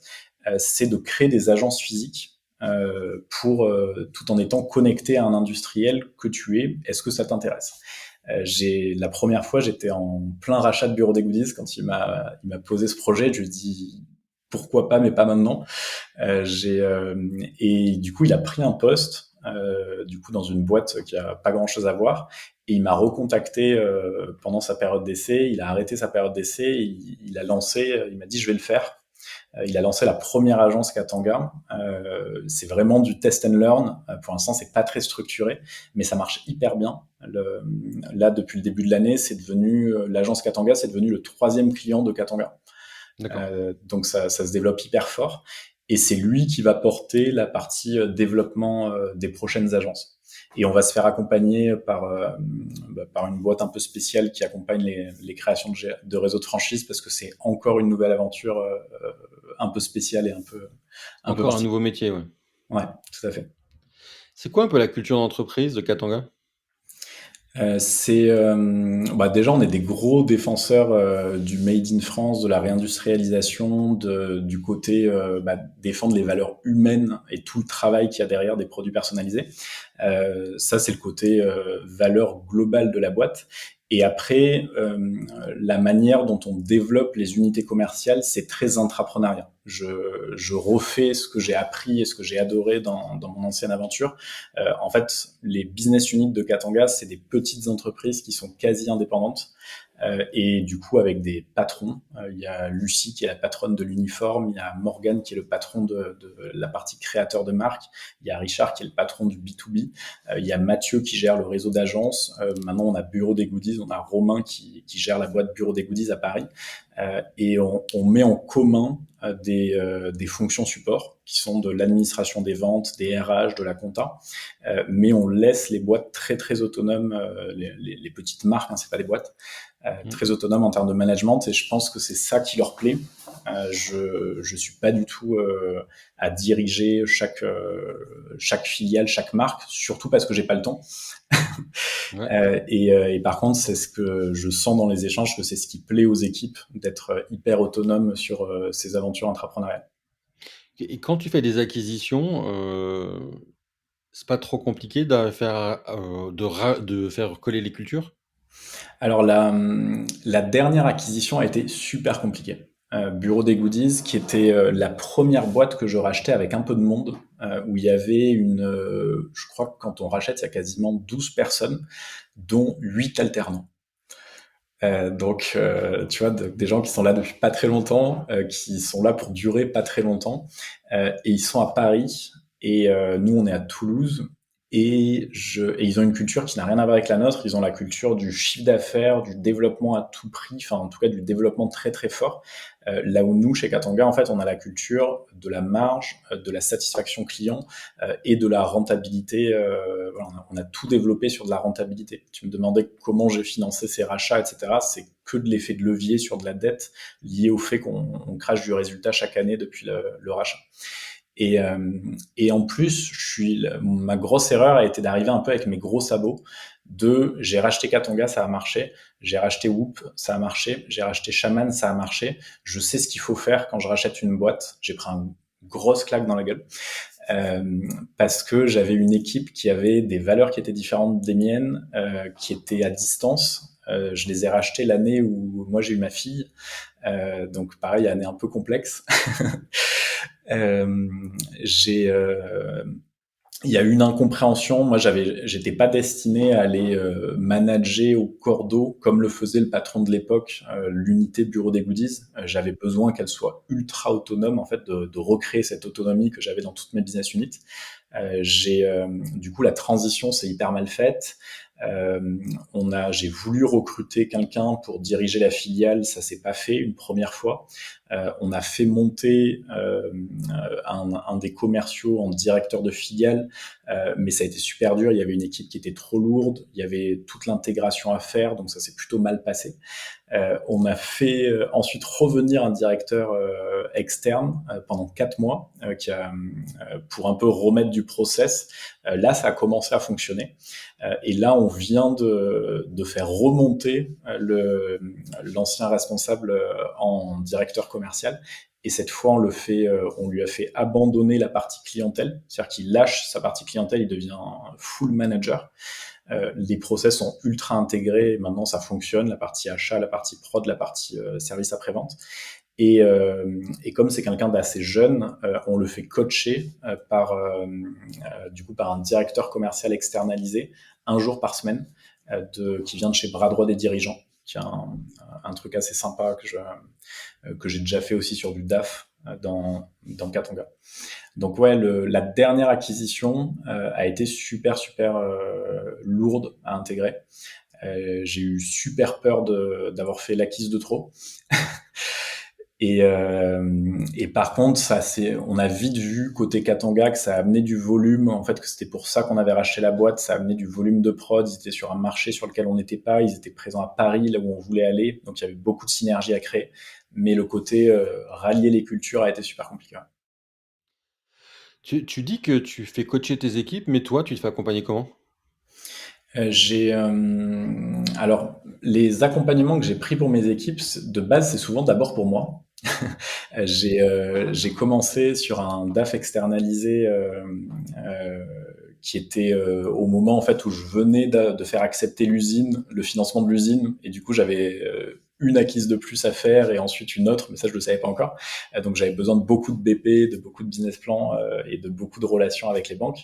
C'est de créer des agences physiques tout en étant connecté à un industriel que tu es. Est-ce que ça t'intéresse? La première fois, j'étais en plein rachat de Bureau des Goodies quand il m'a posé ce projet. Je lui ai dit pourquoi pas, mais pas maintenant. Et du coup, il a pris un poste du coup dans une boîte qui a pas grand chose à voir. Et il m'a recontacté pendant sa période d'essai. Il a arrêté sa période d'essai. Il a lancé. Il m'a dit je vais le faire. Il a lancé la première agence Katanga. C'est vraiment du test and learn. Pour l'instant, c'est pas très structuré, mais ça marche hyper bien. Là, depuis le début de l'année, l'agence Katanga, c'est devenu le 3e client de Katanga. D'accord. Donc ça se développe hyper fort. Et c'est lui qui va porter la partie développement des prochaines agences. Et on va se faire accompagner par une boîte un peu spéciale qui accompagne les créations de réseaux de franchise, parce que c'est encore une nouvelle aventure un peu spéciale et un peu Encore un nouveau particulière. métier, ouais. Ouais, tout à fait. C'est quoi un peu la culture d'entreprise de Katanga? Déjà, on est des gros défenseurs du made in France, de la réindustrialisation, du côté défendre les valeurs humaines et tout le travail qu'il y a derrière des produits personnalisés. Ça, c'est le côté valeur globale de la boîte. Et après, la manière dont on développe les unités commerciales, c'est très intrapreneuriat. Je refais ce que j'ai appris et ce que j'ai adoré dans mon ancienne aventure. En fait, les business units de Katanga, c'est des petites entreprises qui sont quasi indépendantes. Et du coup, avec des patrons, il y a Lucie qui est la patronne de l'uniforme, il y a Morgan qui est le patron de la partie créateur de marque, il y a Richard qui est le patron du B2B, il y a Mathieu qui gère le réseau d'agences, maintenant on a Bureau des Goodies, on a Romain qui gère la boîte Bureau des Goodies à Paris, et on met en commun des fonctions support qui sont de l'administration des ventes, des RH, de la compta, mais on laisse les boîtes très très autonomes, les petites marques, hein, c'est pas des boîtes, Mmh. très autonomes en termes de management, et je pense que c'est ça qui leur plaît. Je suis pas du tout à diriger chaque filiale, chaque marque, surtout parce que j'ai pas le temps. Ouais. Et par contre, c'est ce que je sens dans les échanges, que c'est ce qui plaît aux équipes, d'être hyper autonome sur ces aventures intrapreneuriales. Et quand tu fais des acquisitions, c'est pas trop compliqué de faire coller les cultures? Alors la dernière acquisition a été super compliquée. Bureau des Goodies, qui était la première boîte que je rachetais avec un peu de monde, où il y avait je crois que quand on rachète, il y a quasiment 12 personnes, dont 8 alternants. Tu vois, des gens qui sont là depuis pas très longtemps, qui sont là pour durer pas très longtemps, et ils sont à Paris, et nous on est à Toulouse, et ils ont une culture qui n'a rien à voir avec la nôtre. Ils ont la culture du chiffre d'affaires, du développement à tout prix, enfin en tout cas du développement très très fort. Là où nous, chez Katanga, en fait, on a la culture de la marge, de la satisfaction client et de la rentabilité. Voilà, on a tout développé sur de la rentabilité. Tu me demandais comment j'ai financé ces rachats, etc. C'est que de l'effet de levier sur de la dette lié au fait qu'on crache du résultat chaque année depuis le rachat. Et en plus, ma grosse erreur a été d'arriver un peu avec mes gros sabots. J'ai racheté Katanga, ça a marché. J'ai racheté Whoop, ça a marché. J'ai racheté Shaman, ça a marché. Je sais ce qu'il faut faire quand je rachète une boîte. J'ai pris une grosse claque dans la gueule. Parce que j'avais une équipe qui avait des valeurs qui étaient différentes des miennes, qui étaient à distance. Je les ai rachetés l'année où moi j'ai eu ma fille. Donc pareil, année un peu complexe. Euh, j'ai, il y a eu une incompréhension. Moi, j'étais pas destiné à aller manager au cordeau comme le faisait le patron de l'époque, l'unité Bureau des Goodies. J'avais besoin qu'elle soit ultra autonome, en fait, de recréer cette autonomie que j'avais dans toutes mes business units. Du coup, la transition s'est hyper mal faite. J'ai voulu recruter quelqu'un pour diriger la filiale, ça s'est pas fait une première fois. On a fait monter un des commerciaux en directeur de filiale, mais ça a été super dur. Il y avait une équipe qui était trop lourde, il y avait toute l'intégration à faire, donc ça s'est plutôt mal passé. On a fait ensuite revenir un directeur externe pendant 4 mois pour un peu remettre du process. Là, ça a commencé à fonctionner. Et là, on vient de faire remonter l'ancien responsable en directeur commercial. Et cette fois, on lui a fait abandonner la partie clientèle, c'est-à-dire qu'il lâche sa partie clientèle, il devient un full manager. Les process sont ultra intégrés, maintenant ça fonctionne, la partie achat, la partie prod, la partie service après-vente. Et comme c'est quelqu'un d'assez jeune, on le fait coacher par un directeur commercial externalisé, un jour par semaine, qui vient de chez Bras Droit des dirigeants, qui est un truc assez sympa que j'ai déjà fait aussi sur du DAF dans Katanga. Donc ouais, la dernière acquisition a été super lourde à intégrer. J'ai eu super peur d'avoir fait l'acquise de trop. Et par contre, on a vite vu côté Katanga que ça a amené du volume. En fait, que c'était pour ça qu'on avait racheté la boîte. Ça a amené du volume de prod. Ils étaient sur un marché sur lequel on n'était pas. Ils étaient présents à Paris, là où on voulait aller. Donc, il y avait beaucoup de synergie à créer. Mais le côté rallier les cultures a été super compliqué. Tu dis que tu fais coacher tes équipes, mais toi, tu te fais accompagner comment? Alors, les accompagnements que j'ai pris pour mes équipes, de base, c'est souvent d'abord pour moi. J'ai commencé sur un DAF externalisé euh, qui était au moment en fait où je venais de faire accepter l'usine, le financement de l'usine, et du coup j'avais une acquise de plus à faire et ensuite une autre, mais ça je le savais pas encore. Donc j'avais besoin de beaucoup de BP, de beaucoup de business plans et de beaucoup de relations avec les banques.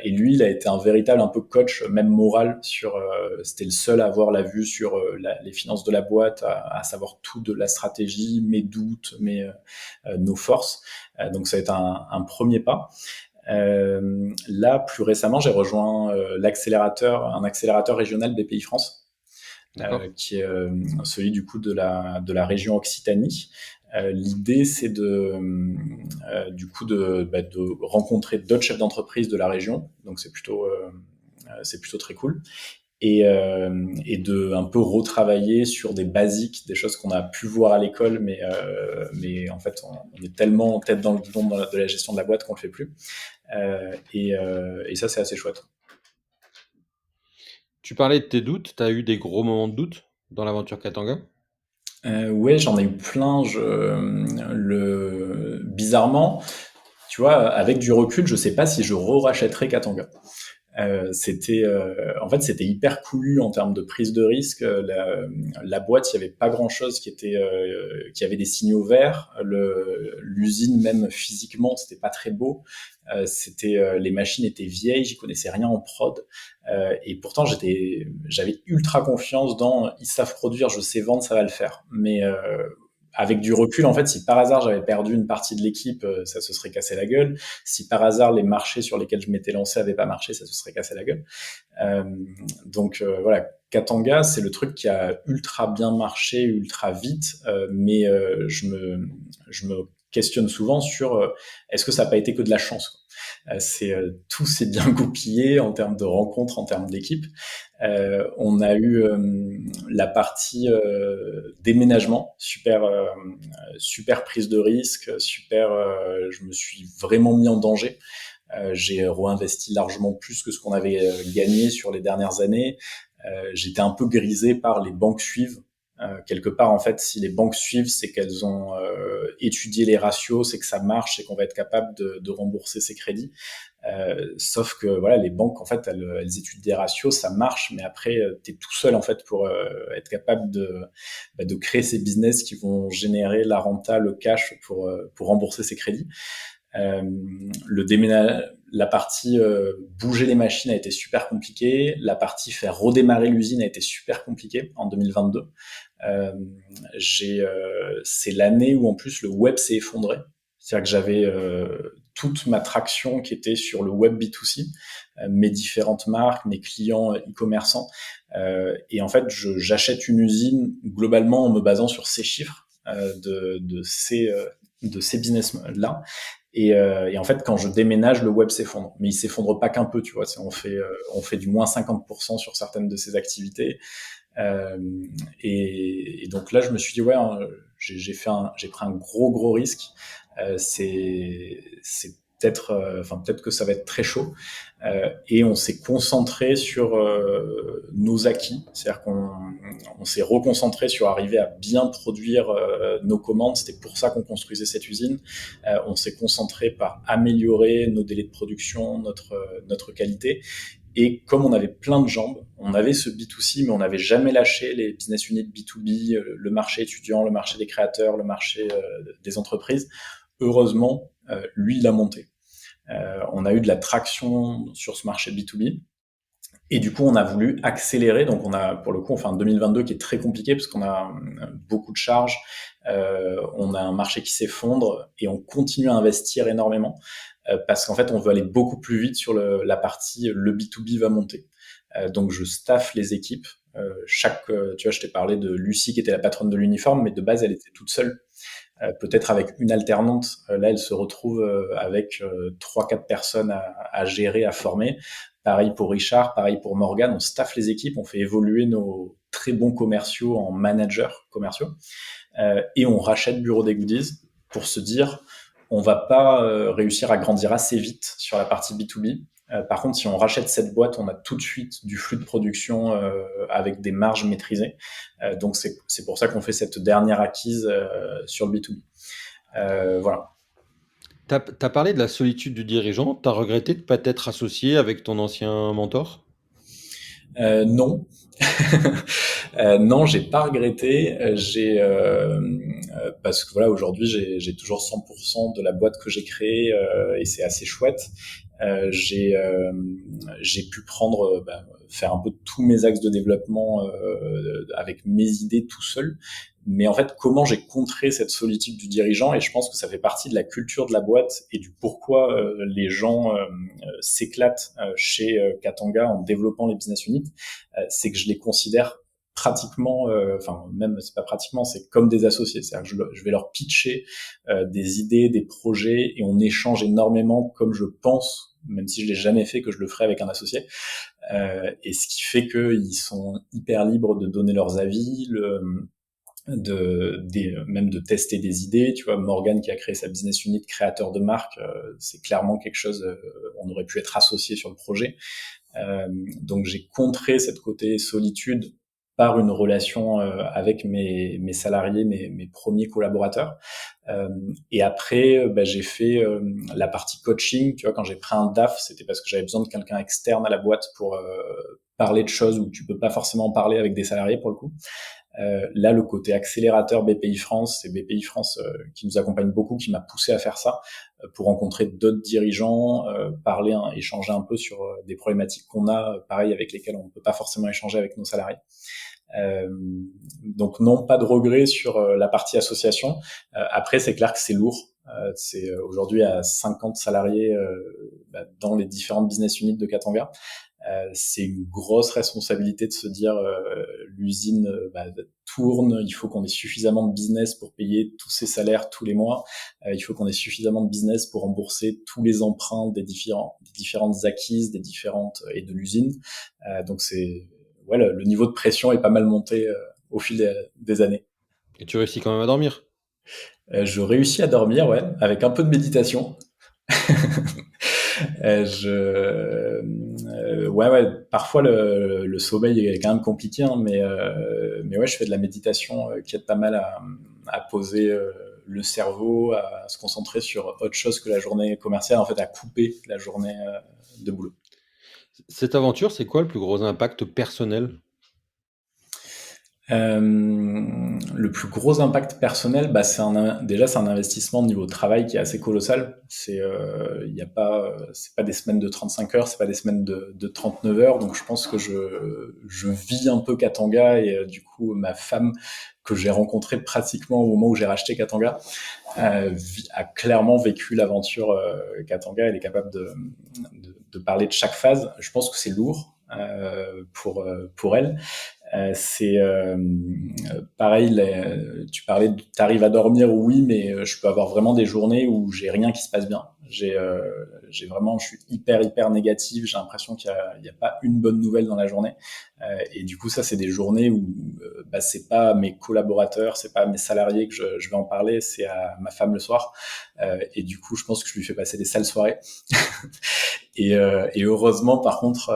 Et lui, il a été un véritable un peu coach, même moral sur. C'était le seul à avoir la vue sur les finances de la boîte, à savoir tout de la stratégie, mes doutes, nos forces. Donc ça a été un premier pas. Là, plus récemment, j'ai rejoint un accélérateur régional BPI France, D'accord. qui est celui du coup de la région Occitanie. L'idée, c'est de rencontrer d'autres chefs d'entreprise de la région, donc c'est plutôt très cool, et de un peu retravailler sur des basiques, des choses qu'on a pu voir à l'école, mais en fait on est tellement en tête dans le guidon de la gestion de la boîte qu'on le fait plus. Et ça c'est assez chouette. Tu parlais de tes doutes, tu as eu des gros moments de doute dans l'aventure Katanga? Ouais, j'en ai eu plein. Bizarrement, tu vois, avec du recul, je sais pas si je re-rachèterais Katanga. En fait, c'était hyper coulu en termes de prise de risque. La boîte, il y avait pas grand chose qui avait des signaux verts. L'usine, même physiquement, c'était pas très beau. Les machines étaient vieilles, j'y connaissais rien en prod. Et pourtant, j'avais ultra confiance dans, ils savent produire, je sais vendre, ça va le faire. Mais avec du recul, en fait, si par hasard j'avais perdu une partie de l'équipe, ça se serait cassé la gueule. Si par hasard les marchés sur lesquels je m'étais lancé n'avaient pas marché, ça se serait cassé la gueule. Euh, donc voilà, Katanga, c'est le truc qui a ultra bien marché, ultra vite, mais je me questionne souvent sur est-ce que ça n'a pas été que de la chance, quoi. Tout s'est bien goupillé en termes de rencontres, en termes d'équipe. On a eu la partie déménagement, super prise de risque, je me suis vraiment mis en danger. J'ai réinvesti largement plus que ce qu'on avait gagné sur les dernières années. J'étais un peu grisé par les banques suivent. Quelque part, en fait, si les banques suivent, c'est qu'elles ont étudié les ratios, c'est que ça marche, c'est qu'on va être capable de rembourser ces crédits. Sauf que voilà, les banques, en fait, elles étudient des ratios, ça marche, mais après, tu es tout seul en fait pour être capable de créer ces business qui vont générer la renta, le cash pour rembourser ces crédits. La partie bouger les machines a été super compliquée. La partie faire redémarrer l'usine a été super compliquée en 2022. C'est l'année où en plus le web s'est effondré. C'est-à-dire que j'avais toute ma traction qui était sur le web B2C, mes différentes marques, mes clients e-commerçants. Et en fait, j'achète une usine globalement en me basant sur ces chiffres. de ces business-là. Et en fait, quand je déménage, le web s'effondre. Mais il s'effondre pas qu'un peu, tu vois. On fait du moins 50% sur certaines de ces activités. Euh, et donc là, je me suis dit, ouais, hein, j'ai pris un gros risque. C'est peut-être, peut-être que ça va être très chaud. Et on s'est concentré sur nos acquis, c'est-à-dire qu'on s'est reconcentré sur arriver à bien produire nos commandes. C'était pour ça qu'on construisait cette usine. On s'est concentré par améliorer nos délais de production, notre qualité. Et comme on avait plein de jambes, on avait ce B2C, mais on n'avait jamais lâché les business units B2B, le marché étudiant, le marché des créateurs, le marché des entreprises. Heureusement, lui, il a monté. On a eu de la traction sur ce marché B2B. Et du coup, on a voulu accélérer. Donc, pour le coup, on fait un 2022 qui est très compliqué parce qu'on a beaucoup de charges. On a un marché qui s'effondre et on continue à investir énormément parce qu'en fait, on veut aller beaucoup plus vite sur la partie le B2B va monter. Donc, je staffe les équipes. Tu vois, je t'ai parlé de Lucie qui était la patronne de l'uniforme, mais de base, elle était toute seule. Peut-être avec une alternante. Là, elle se retrouve avec 3-4 personnes à gérer, à former. Pareil pour Richard, pareil pour Morgan. On staffe les équipes, on fait évoluer nos très bons commerciaux en managers commerciaux. Et on rachète Bureau des Goodies pour se dire, on va pas réussir à grandir assez vite sur la partie B2B. Par contre, si on rachète cette boîte, on a tout de suite du flux de production avec des marges maîtrisées. Donc, c'est pour ça qu'on fait cette dernière acquise sur le B2B. Voilà. T'as parlé de la solitude du dirigeant. T'as regretté de ne pas t'être associé avec ton ancien mentor? Non. Non, j'ai pas regretté. Parce que voilà, aujourd'hui, j'ai toujours 100% de la boîte que j'ai créée et c'est assez chouette. J'ai pu faire un peu tous mes axes de développement avec mes idées tout seul. Mais en fait, comment j'ai contré cette solitude du dirigeant, et je pense que ça fait partie de la culture de la boîte et du pourquoi les gens s'éclatent chez Katanga en développant les business units, c'est que je les considère pratiquement, même c'est pas pratiquement, c'est comme des associés. C'est-à-dire que je vais leur pitcher des idées, des projets, et on échange énormément comme je pense, même si je l'ai jamais fait, que je le ferai avec un associé. Et ce qui fait qu'ils sont hyper libres de donner leurs avis, même de tester des idées. Tu vois, Morgan qui a créé sa business unit créateur de marque, c'est clairement quelque chose, on aurait pu être associé sur le projet. Donc j'ai contré cette côté solitude par une relation avec mes salariés, mes premiers collaborateurs. Et après, j'ai fait la partie coaching. Tu vois, quand j'ai pris un DAF, c'était parce que j'avais besoin de quelqu'un externe à la boîte pour parler de choses où tu peux pas forcément parler avec des salariés pour le coup. Là, le côté accélérateur BPI France, c'est BPI France qui nous accompagne beaucoup, qui m'a poussé à faire ça pour rencontrer d'autres dirigeants, échanger un peu sur des problématiques qu'on a, pareil, avec lesquelles on ne peut pas forcément échanger avec nos salariés. Donc non, pas de regret sur la partie association. Après, c'est clair que c'est lourd. C'est aujourd'hui à 50 salariés dans les différentes business units de Katanga. C'est une grosse responsabilité de se dire l'usine tourne, il faut qu'on ait suffisamment de business pour payer tous ces salaires tous les mois, il faut qu'on ait suffisamment de business pour rembourser tous les emprunts des différentes acquises, et de l'usine. Donc le niveau de pression est pas mal monté au fil des années. Et tu réussis quand même à dormir? Je réussis à dormir, ouais, avec un peu de méditation. Ouais, parfois le sommeil est quand même compliqué, hein, mais ouais, je fais de la méditation qui aide pas mal à poser le cerveau, à se concentrer sur autre chose que la journée commerciale, en fait, à couper la journée de boulot. Cette aventure, c'est quoi le plus gros impact personnel? Le plus gros impact personnel, déjà c'est un investissement au niveau travail qui est assez colossal. C'est pas des semaines de 35 heures, c'est pas des semaines de 39 heures. Donc je pense que je vis un peu Katanga et du coup ma femme que j'ai rencontrée pratiquement au moment où j'ai racheté Katanga a clairement vécu l'aventure Katanga. Elle est capable de parler de chaque phase. Je pense que c'est lourd pour elle. C'est pareil, tu parlais, t'arrives à dormir, oui, mais je peux avoir vraiment des journées où j'ai rien qui se passe bien. J'ai vraiment, je suis hyper négatif. J'ai l'impression il y a pas une bonne nouvelle dans la journée. Et du coup, ça, c'est des journées où bah, c'est pas mes collaborateurs, c'est pas mes salariés que je vais en parler, c'est à ma femme le soir. Et du coup, je pense que je lui fais passer des sales soirées. Et heureusement, par contre,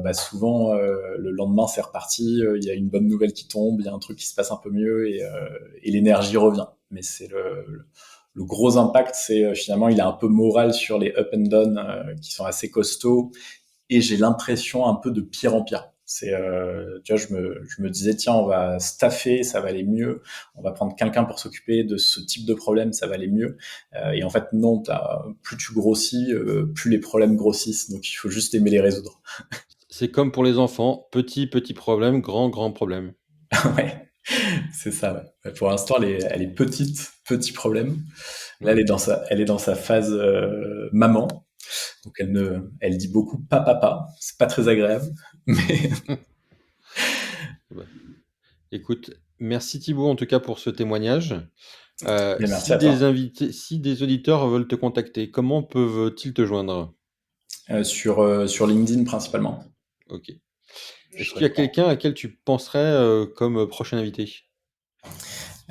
bah souvent le lendemain c'est reparti. Il y a une bonne nouvelle qui tombe, il y a un truc qui se passe un peu mieux et l'énergie revient. Mais c'est le gros impact, c'est finalement il est un peu moral sur les up and down qui sont assez costauds et j'ai l'impression un peu de pire en pire. C'est, tu vois, je me disais, tiens, on va staffer, ça va aller mieux. On va prendre quelqu'un pour s'occuper de ce type de problème, ça va aller mieux. Et en fait, non, plus tu grossis, plus les problèmes grossissent. Donc, il faut juste aimer les résoudre. C'est comme pour les enfants, petit problème, grand problème. Ouais, c'est ça. Ouais. Pour l'instant, elle est petite, petit problème. Là, Ouais. elle est dans sa phase maman. Donc, elle dit beaucoup papa. C'est pas très agréable, mais Bah, écoute, merci Thibaut en tout cas pour ce témoignage. mais merci Si à des toi. invités si des auditeurs veulent te contacter, comment peuvent-ils te joindre? Sur LinkedIn principalement. OK. Je Est-ce qu'il y a réponds. quelqu'un à quel tu penserais, comme, prochain invité?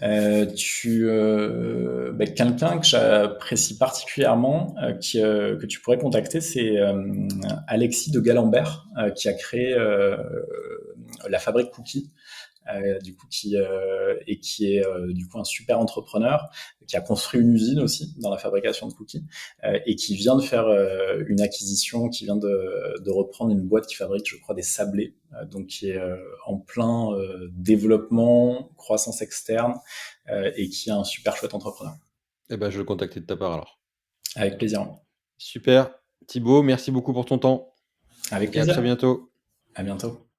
Bah, quelqu'un que j'apprécie particulièrement, que tu pourrais contacter, c'est Alexis de Galambert, qui a créé la fabrique Cookie. Du coup et qui est du coup un super entrepreneur qui a construit une usine aussi dans la fabrication de cookies et qui vient de faire une acquisition, qui vient de reprendre une boîte qui fabrique, je crois, des sablés, donc qui est en plein développement, croissance externe et qui est un super chouette entrepreneur. Eh ben, je vais le contacter de ta part alors. Avec plaisir. Super. Thibaut, merci beaucoup pour ton temps Avec et à très plaisir. bientôt. À bientôt.